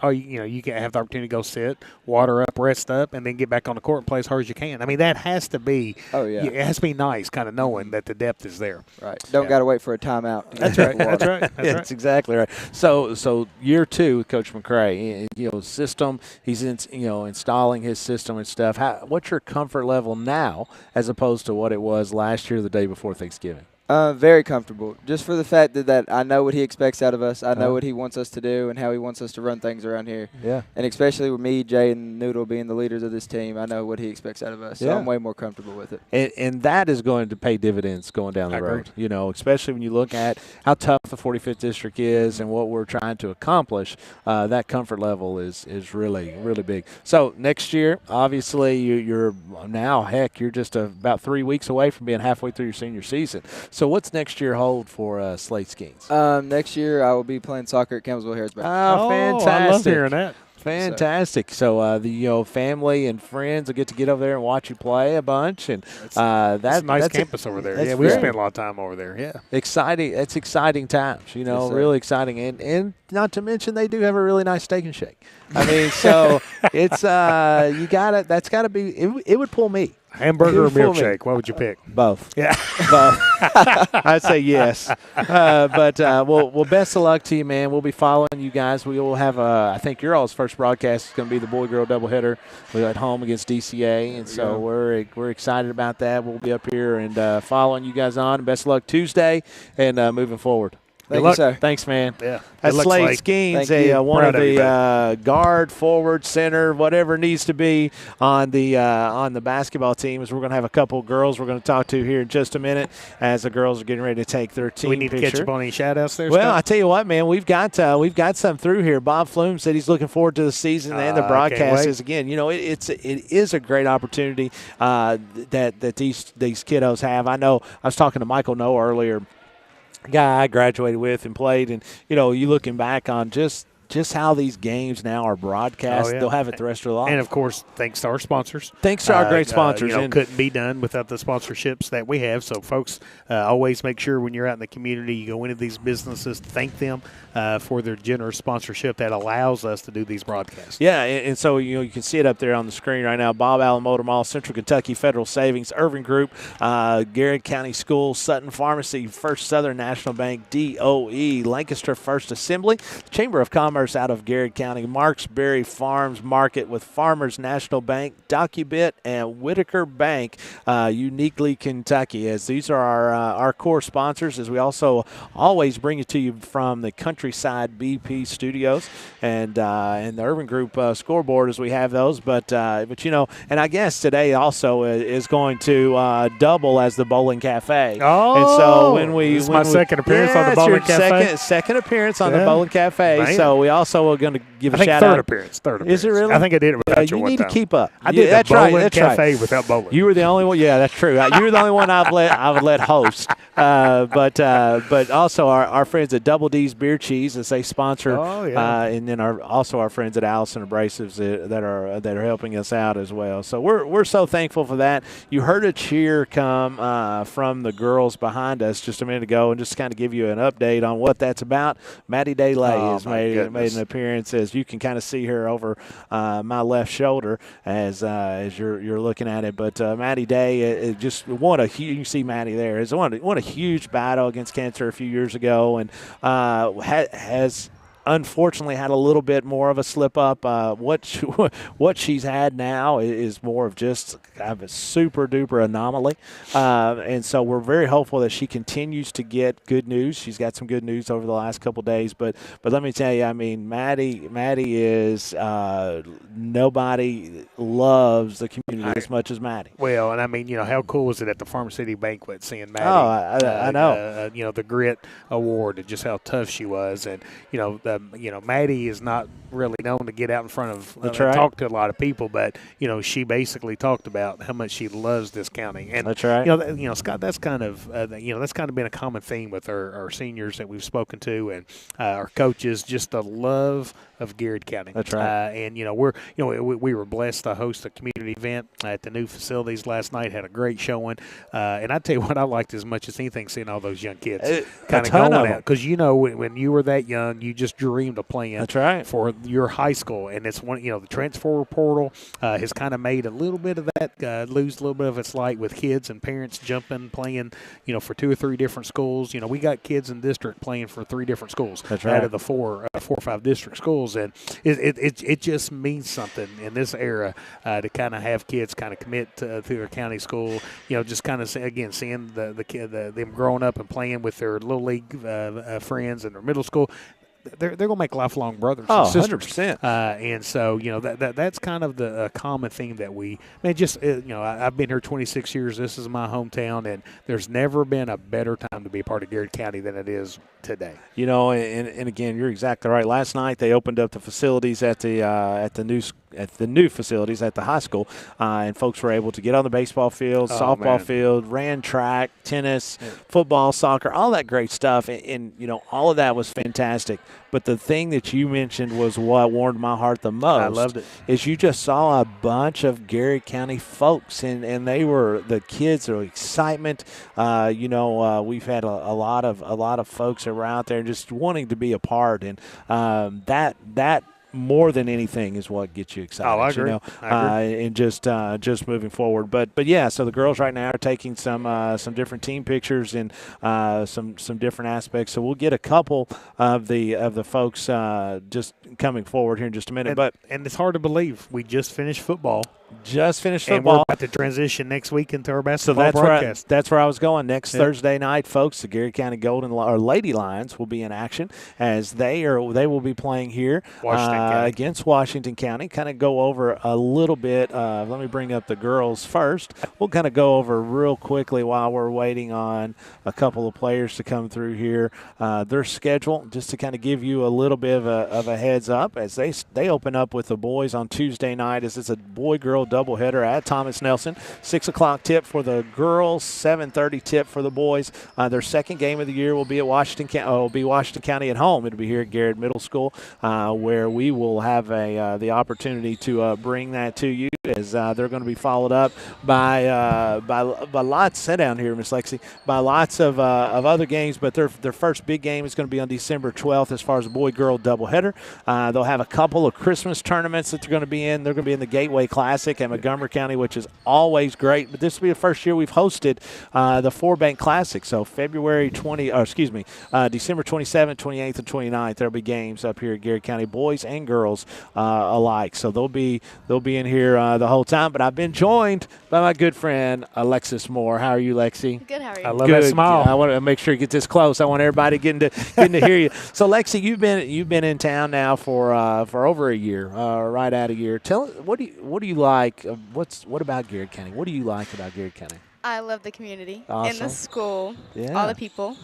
can have the opportunity to go sit, water up, rest up, and then get back on the court and play as hard as you can. I mean, that has to be. Oh yeah. It has to be nice, kind of knowing that the depth is there. Right. Don't got to wait for a timeout. That's right. That's right. That's exactly right. So year 2 with Coach McCray, system. He's installing his system and stuff. What's your comfort level now as opposed to what it was last year, the day before Thanksgiving? Very comfortable, just for the fact that I know what he expects out of us. I know what he wants us to do and how he wants us to run things around here. Yeah. And especially with me, Jay, and Noodle being the leaders of this team, I know what he expects out of us. So I'm way more comfortable with it. And that is going to pay dividends going down the road. Especially when you look at how tough the 45th District is and what we're trying to accomplish, that comfort level is really, really big. So next year, obviously, you're just about 3 weeks away from being halfway through your senior season. So what's next year hold for Slade Skeens? Next year I will be playing soccer at Campbellsville-Harrisburg. Oh, fantastic. I love hearing that. Fantastic. So the family and friends will get to get over there and watch you play a bunch, and that's a nice campus over there. Yeah, we spent a lot of time over there. Yeah, exciting. It's exciting times. Really exciting, and not to mention they do have a really nice steak and shake. I mean, so it's you got it. That's got to be. It would pull me. Hamburger or milkshake? What would you pick? Both. Yeah. Both. I'd say yes. But well, best of luck to you, man. We'll be following you guys. We will have, I think your all's first broadcast is going to be the boy-girl doubleheader. We're at home against DCA, and so we're excited about that. We'll be up here and following you guys on. Best of luck Tuesday and moving forward. Thank you, sir. Thanks, man. Yeah. That's Slade Skeens, one of the guard, forward, center, whatever needs to be on the basketball team. As we're going to have a couple of girls we're going to talk to here in just a minute as the girls are getting ready to take their team we need picture. to catch up on any shout-outs there, Well, Scott? I tell you what, man, we've got some through here. Bob Flume said he's looking forward to the season and the broadcasts. Again, it is a great opportunity that these kiddos have. I know I was talking to Michael Noah earlier, guy I graduated with and played, and you looking back on just how these games now are broadcast. They'll have it the rest of their life. And, of course, thanks to our sponsors. Thanks to our great sponsors. Couldn't be done without the sponsorships that we have. So, folks, always make sure when you're out in the community, you go into these businesses, thank them for their generous sponsorship that allows us to do these broadcasts. Yeah, and so, you can see it up there on the screen right now. Bob Allen Motor Mall, Central Kentucky Federal Savings, Irving Group, Garrard County Schools, Sutton Pharmacy, First Southern National Bank, DOE, Lancaster First Assembly, Chamber of Commerce out of Garrard County, Marksbury Farms Market with Farmers National Bank, DocuBit, and Whitaker Bank, uniquely Kentucky. As these are our core sponsors, as we also always bring it to you from the Countryside BP Studios and the Urban Group scoreboard as we have those. But and I guess today also is going to double as the Bowling Cafe. Oh, and so this is my second appearance on the Bowling Cafe. Second appearance on the Bowling Cafe. Man. So we also are going to give a shout third out. Appearance. Is it really? I think I did it without you one need time. To keep up. I did the Bowling Cafe right. without bowling. You were the only one. Yeah, that's true. You were the only one I would let host. But also our friends at Double D's Beer Cheese, as they sponsor, and then our friends at Allison Abrasives that are helping us out as well. So we're so thankful for that. You heard a cheer come from the girls behind us just a minute ago, and just kind of give you an update on what that's about. Maddie Daylay has made an appearance, as you can kind of see her over my left shoulder as you're looking at it. But Maddie Day just won a huge. You see Maddie there. Has won a huge battle against cancer a few years ago, and has unfortunately had a little bit more of a slip up. What she's had now is more of just kind of a super duper anomaly, and so we're very hopeful that she continues to get good news. She's got some good news over the last couple of days, but let me tell you, I mean, Maddie is nobody loves the community as much as Maddie. Well, and I mean, how cool was it at the Farm City banquet seeing Maddie? Oh, I know. The Grit Award and just how tough she was, and Maddie is not really known to get out in front of talk to a lot of people, but she basically talked about how much she loves this county. And that's right. Scott, that's kind of been a common theme with our seniors that we've spoken to and our coaches, just the love of Garrard County. That's right. And we were blessed to host a community event at the new facilities last night. Had a great showing, and I tell you what, I liked as much as anything seeing all those young kids kind of going out, because when you were that young, you just dreamed of playing. That's right. For your high school, and it's one. The transfer portal has kind of made a little bit of that lose a little bit of its light with kids and parents jumping, playing. For 2 or 3 different schools. We got kids in district playing for 3 different schools. That's right. Out of the 4 or 5 district schools, and it just means something in this era to kind of have kids kind of commit to their county school. Just kind of seeing them growing up and playing with their little league friends in their middle school. They're going to make lifelong brothers and sisters. 100%. And so, that's kind of the common theme that I've been here 26 years. This is my hometown, and there's never been a better time to be a part of Garrard County than it is today. And again, you're exactly right. Last night they opened up the facilities at the new facilities at the high school, and folks were able to get on the baseball field, softball field, ran track, tennis, football, soccer, all that great stuff, and all of that was fantastic. But the thing that you mentioned was what warmed my heart the most. I loved it. Is you just saw a bunch of Garrard County folks, and they were the kids. Their excitement. We've had a lot of folks that were out there just wanting to be a part, and that more than anything is what gets you excited. Oh, I agree. You know, I agree. And just moving forward. But yeah, so the girls right now are taking some different team pictures and some different aspects. So we'll get a couple of the folks just coming forward here in just a minute. And it's hard to believe we just finished football. And we're about to transition next week into our basketball broadcast. That's where I was going. Next Thursday night, folks, the Garrard County Lady Lions will be in action as they will be playing here against Washington County. Kind of go over a little bit. Let me bring up the girls first. We'll kind of go over real quickly while we're waiting on a couple of players to come through here. Their schedule, just to kind of give you a little bit of a heads up, as they open up with the boys on Tuesday night. As it's a boy-girl doubleheader at Thomas Nelson. 6 o'clock tip for the girls, 7:30 tip for the boys. Their second game of the year will be at Washington County at home. It'll be here at Garrard Middle School, where we will have the opportunity to bring that to you, as they're going to be followed up by lots. Sit down here, Miss Lexi. By lots of other games, but their first big game is going to be on December 12th as far as a boy-girl doubleheader. They'll have a couple of Christmas tournaments that they're going to be in. They're going to be in the Gateway Classic at Montgomery County, which is always great. But this will be the first year we've hosted the Four Bank Classic. So December 27th, 28th, and 29th, there'll be games up here at Garrard County, boys and girls alike. So they'll be in here the whole time. But I've been joined by my good friend Alexis Moore. How are you, Lexi? Good. How are you? I love that smile. I want to make sure you get this close. I want everybody getting to hear you. So Lexi, you've been in town now for over a year, right at a year. Tell what do you like? What about Garrard County? What do you like about Garrard County? I love the community Awesome. and the school, all the people.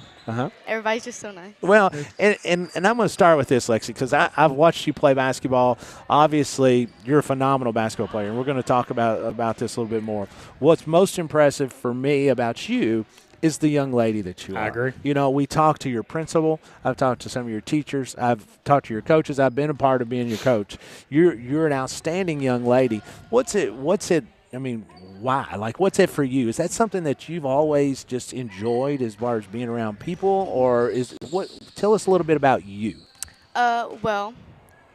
Everybody's just so nice. Well, and I'm going to start with this, Lexi, because I've watched you play basketball. Obviously, you're a phenomenal basketball player, and we're going to talk about this a little bit more. What's most impressive for me about you is the young lady that you are. I agree. You know, we talked to your principal. I've talked to some of your teachers. I've talked to your coaches. I've been a part of being your coach. You're an outstanding young lady. What's it? I mean, why? Like, what's it for you? Is that something that you've always just enjoyed as far as being around people, or tell us a little bit about you. Well,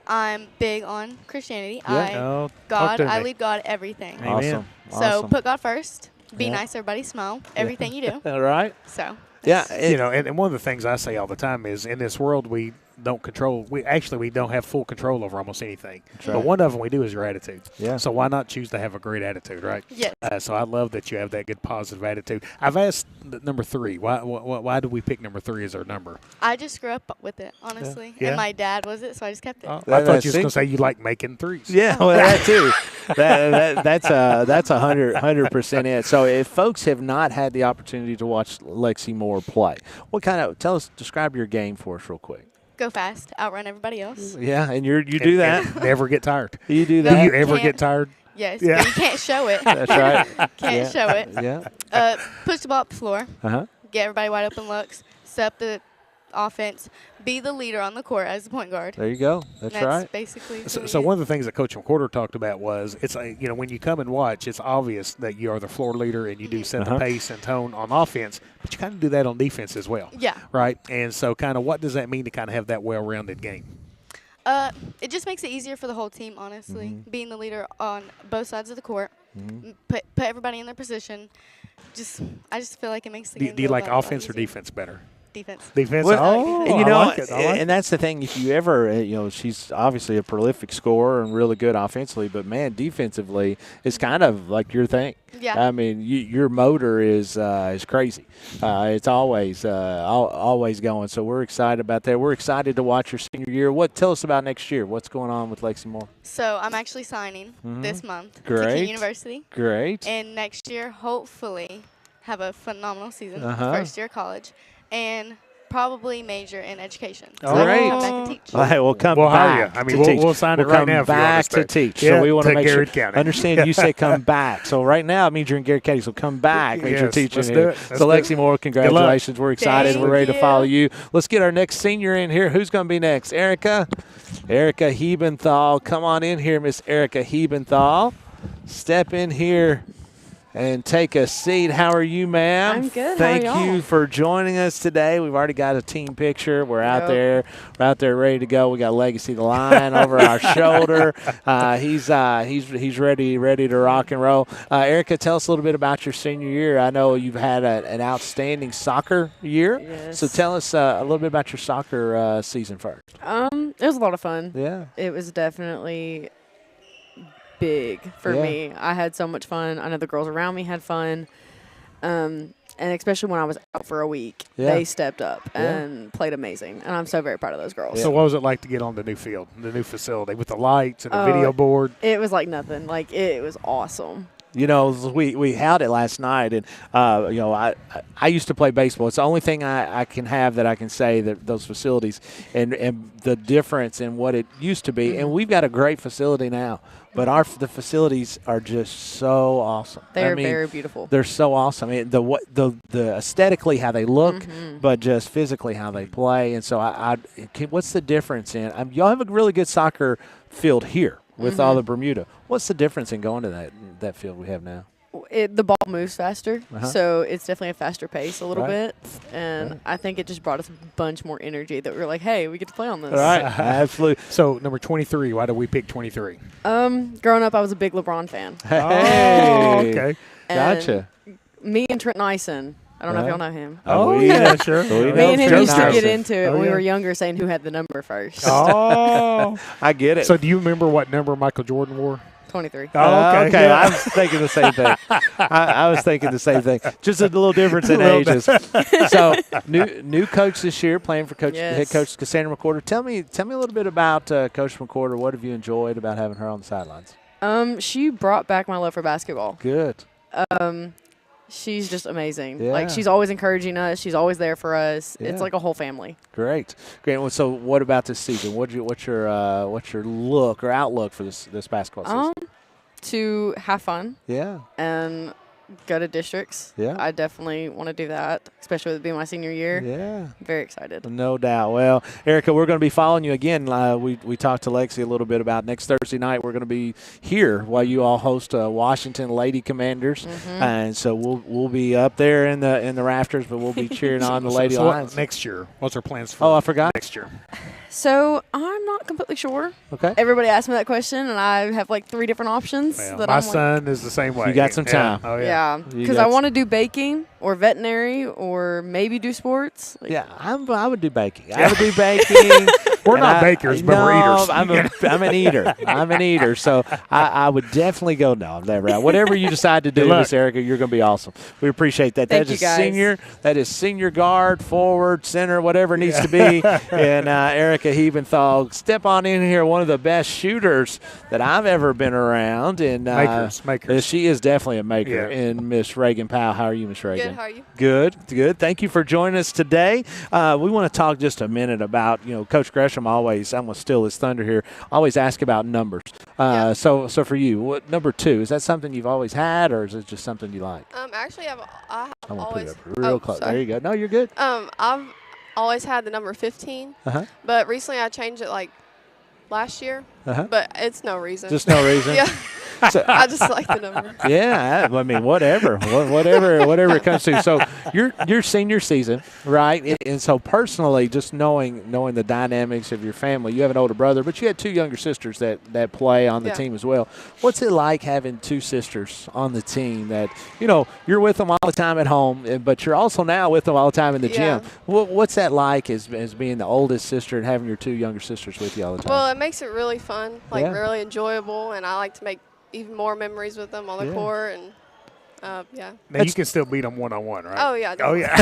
I'm big on Christianity. Yeah. I leave God everything. Amen. So put God first. Be nice to everybody. Smile. Everything you do. All right. So. Yeah. And one of the things I say all the time is, in this world we don't control. We don't have full control over almost anything. Right. But one of them we do is your attitude. Yeah. So why not choose to have a great attitude, right? Yes. So I love that you have that good positive attitude. I've asked number 3. Why did we pick number 3 as our number? I just grew up with it, honestly. Yeah. And my dad was it, so I just kept it. I thought you was going to say you like making threes. Yeah, well, that too. That's 100% it. So if folks have not had the opportunity to watch Lexi Moore play, describe your game for us real quick. Go fast, outrun everybody else. Yeah, and you do that. And never get tired. You do No, that. Do you ever get tired? Yes, Yeah. but you can't show it. That's right. Can't show it. Yeah. Push the ball up the floor. Uh-huh. Get everybody wide open looks. Set up the offense. Be the leader on the court as the point guard. There you go. That's right. Basically. So one of the things that Coach McWhorter talked about was, it's when you come and watch, it's obvious that you are the floor leader and you do set the pace and tone on offense, but you kind of do that on defense as well. Yeah. Right? And so kind of what does that mean to kind of have that well-rounded game? It just makes it easier for the whole team, honestly. Mm-hmm. Being the leader on both sides of the court, put everybody in their position. I just feel like it makes the game. Do you go like a lot offense or easier. defense better? Defense. Defense. Well, I like it. And that's the thing. If you ever, she's obviously a prolific scorer and really good offensively, but man, defensively, it's kind of like your thing. Yeah. I mean, your motor is crazy. It's always going. So we're excited about that. We're excited to watch your senior year. Tell us about next year. What's going on with Lexi Moore? So I'm actually signing this month to Great. King University. Great. And next year, hopefully, have a phenomenal season, first year of college, and probably major in education. So All I right. can come back and teach. All right, we'll come We'll hire back. you. I mean, to teach. we'll sign it We'll right come now if you want back us to to. teach. Yeah, So we want to to make Garrard sure. County. Understand you say come back. So right now, it means you're in Garrard County. So come back. Make sure Yes, teaching let's do here. it. Let's So do it. Lexi Moore, congratulations. We're excited. Thank We're ready to you. follow you. Let's get our next senior in here. Who's going to be next? Erica Hebenthal. Come on in here, Miss Erica Hebenthal. Step in here. and take a seat. How are you, ma'am? I'm good. Thank How are y'all? you for joining us today. We've already got a team picture. We're out there. We're out there ready to go. We got Legacy the Lion over our shoulder. He's ready to rock and roll. Erica, tell us a little bit about your senior year. I know you've had an outstanding soccer year. Yes. So tell us a little bit about your soccer season first. It was a lot of fun. Yeah. It was definitely big for me. I had so much fun. I know the girls around me had fun. And especially when I was out for a week, they stepped up and played amazing. And I'm so very proud of those girls. So what was it like to get on the new field, the new facility with the lights and the video board? It was like nothing. Like, it was awesome. You know, we had it last night, and you know, I used to play baseball. It's the only thing I can have that I can say that those facilities and the difference in what it used to be. And we've got a great facility now, but the facilities are just so awesome. They are very beautiful. They're so awesome. I mean, the aesthetically how they look, but just physically how they play. And so what's the difference in? Y'all have a really good soccer field here with all the Bermuda. What's the difference in going to that field we have now? The ball moves faster, so it's definitely a faster pace a little bit. And I think it just brought us a bunch more energy that we were like, hey, we get to play on this. All right, absolutely. So, number 23, why did we pick 23? Growing up, I was a big LeBron fan. Hey. Okay. Gotcha. Me and Trent Nyson. I don't know if y'all know him. Oh, yeah, sure. Me and him used to get into it when we were younger, saying who had the number first. Oh. I get it. So do you remember what number Michael Jordan wore? 23. Oh, okay. Okay, I was thinking the same thing. I was thinking the same thing. Just a little difference in ages. So new coach this year, playing for head coach Cassandra McWhorter. Tell me a little bit about Coach McWhorter. What have you enjoyed about having her on the sidelines? She brought back my love for basketball. Good. She's just amazing. Yeah. Like, she's always encouraging us. She's always there for us. Yeah. It's like a whole family. Great. Well, so what about this season? What's your look or outlook for this basketball season? To have fun. Yeah. And go to districts. Yeah. I definitely want to do that, especially with it being my senior year. Yeah. I'm very excited. No doubt. Well, Erica, we're going to be following you again. We talked to Lexi a little bit about next Thursday night. We're going to be here while you all host Washington Lady Commanders, and so we'll be up there in the rafters, but we'll be cheering on the Lady Lions next year. What's our plans for? I forgot. Next year. So I'm not completely sure. Okay. Everybody asked me that question, and I have like 3 different options. Well, my son is the same way. You got some time. Oh, yeah. Yeah, because I want to do baking or veterinary or maybe do sports. Yeah, I would do baking. I would do baking. We're not bakers, but we're eaters. I'm an eater. I'm an eater. So I would definitely go. No, I'm never out. Whatever you decide to do, Miss Erica, you're going to be awesome. We appreciate that. Thank you, guys. Senior. That is senior guard, forward, center, whatever it needs to be. And Erica Hebenthal, step on in here. One of the best shooters that I've ever been around. And makers. She is definitely a maker. Yeah. And Miss Reagan Powell, how are you, Miss Reagan? Good. How are you? Good. Thank you for joining us today. We want to talk just a minute about, Coach Gresham always, I'm going to steal his thunder here, always ask about numbers. So for you, what number 2, is that something you've always had, or is it just something you like? Actually, I have I'm going to always. Put it up real close. Sorry. There you go. No, you're good. I've always had the number 15, but recently I changed it like last year, but it's no reason. Just no reason? Yeah. So, I just like the number. Yeah, I mean, whatever it comes to. So your senior season, right? And so personally, just knowing the dynamics of your family, you have an older brother, but you had 2 younger sisters that play on the team as well. What's it like having 2 sisters on the team that, you're with them all the time at home, but you're also now with them all the time in the gym? What's that like as being the oldest sister and having your 2 younger sisters with you all the time? Well, it makes it really fun, really enjoyable, and I like to make even more memories with them on the court, and Now you can still beat them one-on-one, right? Oh, yeah. Oh, yeah.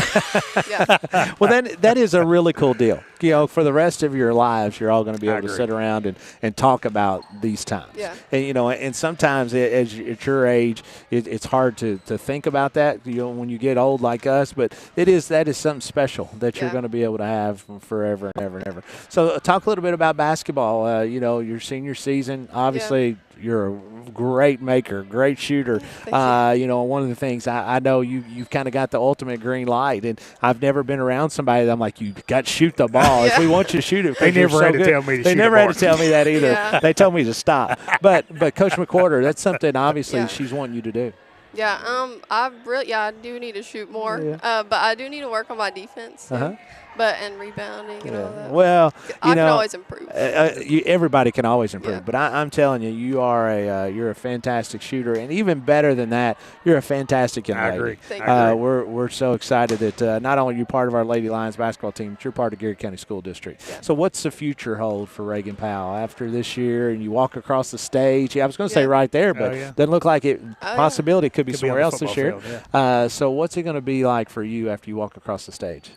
Yeah. Well, then that is a really cool deal. For the rest of your lives, you're all going to be able to sit around and talk about these times. Yeah. And, and sometimes at your age, it's hard to think about that, when you get old like us. But that is something special that you're going to be able to have forever and ever and ever. So talk a little bit about basketball. Your senior season, obviously. Yeah. You're a great maker, great shooter. One of the things I know you've kind of got the ultimate green light, and I've never been around somebody that I'm like, you got to shoot the ball. If we want you to shoot it, they never had to tell me to shoot the ball. They never had to tell me that either. They told me to stop. But Coach McWhorter, that's something obviously she's wanting you to do. I do need to shoot more, but I do need to work on my defense. And rebounding and all that. Well, I can always improve. Everybody can always improve, but I'm telling you, you're a fantastic shooter, and even better than that, you're a fantastic young lady. I agree. Thank you. We're so excited that not only are you part of our Lady Lions basketball team, but you're part of Garrett County School District. Yeah. So what's the future hold for Reagan Powell after this year? And you walk across the stage. I was going to say right there, but doesn't look like it. Possibility could be somewhere else this year. Field, so what's it going to be like for you after you walk across the stage?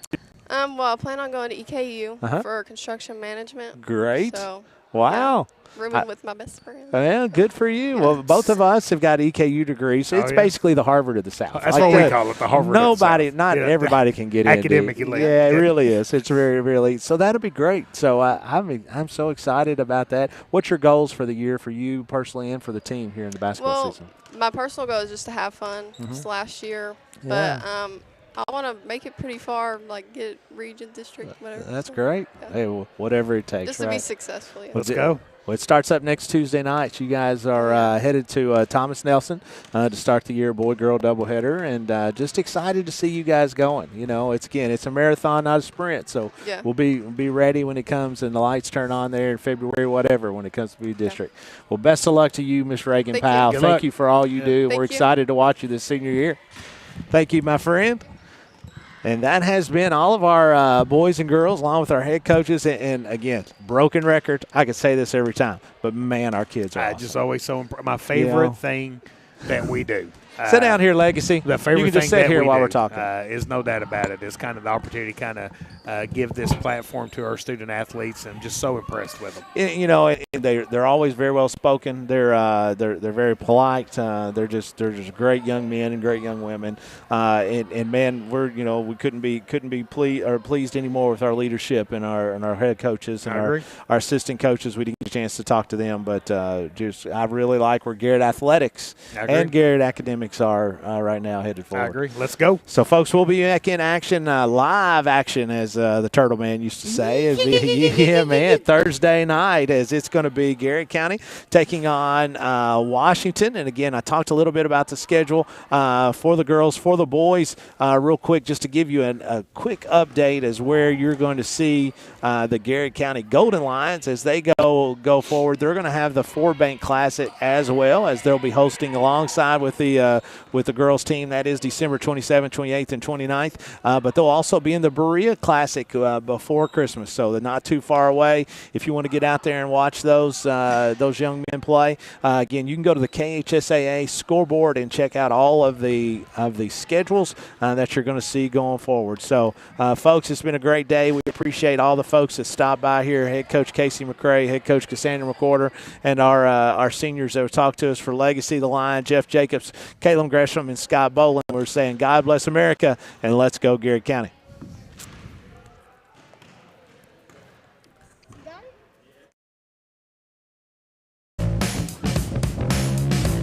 I plan on going to EKU for construction management. Great. So, wow. Rooming with my best friend. Well, good for you. Well, both of us have got EKU degrees. So it's basically the Harvard of the South. That's what we call it, the Harvard of the South. Not everybody can get in. Academic elite. Yeah, it really is. It's very, really. So that'll be great. So I'm so excited about that. What's your goals for the year for you personally and for the team here in the basketball season? My personal goal is just to have fun. It's last year. Yeah. But I want to make it pretty far, like get region, district, whatever. That's great. Yeah. Hey, whatever it takes. Just to be successful. Yeah. Let's go. Well, it starts up next Tuesday night. You guys are headed to Thomas Nelson to start the year boy-girl doubleheader, and just excited to see you guys going. You know, it's a marathon, not a sprint. So we'll be ready when it comes and the lights turn on there in February, whatever, when it comes to be district. Well, best of luck to you, Miss Reagan Powell. Thank you for all you do. We're excited to watch you this senior year. Thank you, my friend. And that has been all of our boys and girls, along with our head coaches. And again, broken record. I can say this every time, but man, our kids are awesome. Just always so impressed. My favorite thing that we do. Sit down here, Legacy. The favorite you can just thing sit here while we're talking. Is no doubt about it. It's kind of the opportunity to kind of give this platform to our student athletes. I'm just so impressed with them. You know, they're always very well spoken. They're very polite. They're just great young men and great young women. And man, we couldn't be pleased anymore with our leadership and our head coaches and our assistant coaches. We didn't get a chance to talk to them, but I really like where Garrett Athletics and Garrett Academics are right now headed forward. I agree. Let's go. So, folks, we'll be back in action, live action, as the Turtle Man used to say. Yeah, man, Thursday night, as it's going to be Garrett County taking on Washington. And, again, I talked a little bit about the schedule for the girls, for the boys. Real quick, just to give you a quick update as where you're going to see the Garrett County Golden Lions as they go forward. They're going to have the Ford Bank Classic as well, as they'll be hosting alongside with the girls team. That is December 27th, 28th, and 29th. But they'll also be in the Berea Classic before Christmas, so they're not too far away. If you want to get out there and watch those young men play, again, you can go to the KHSAA scoreboard and check out all of the schedules that you're going to see going forward. So, folks, it's been a great day. We appreciate all the folks that stopped by here. Head Coach Casey McCray, Head Coach Cassandra McWhorter, and our seniors that talked to us for Legacy, the Lion, Jeff Jacobs, Caleb Gresham, and Scott Boland. We're saying God bless America, and let's go Garrett County.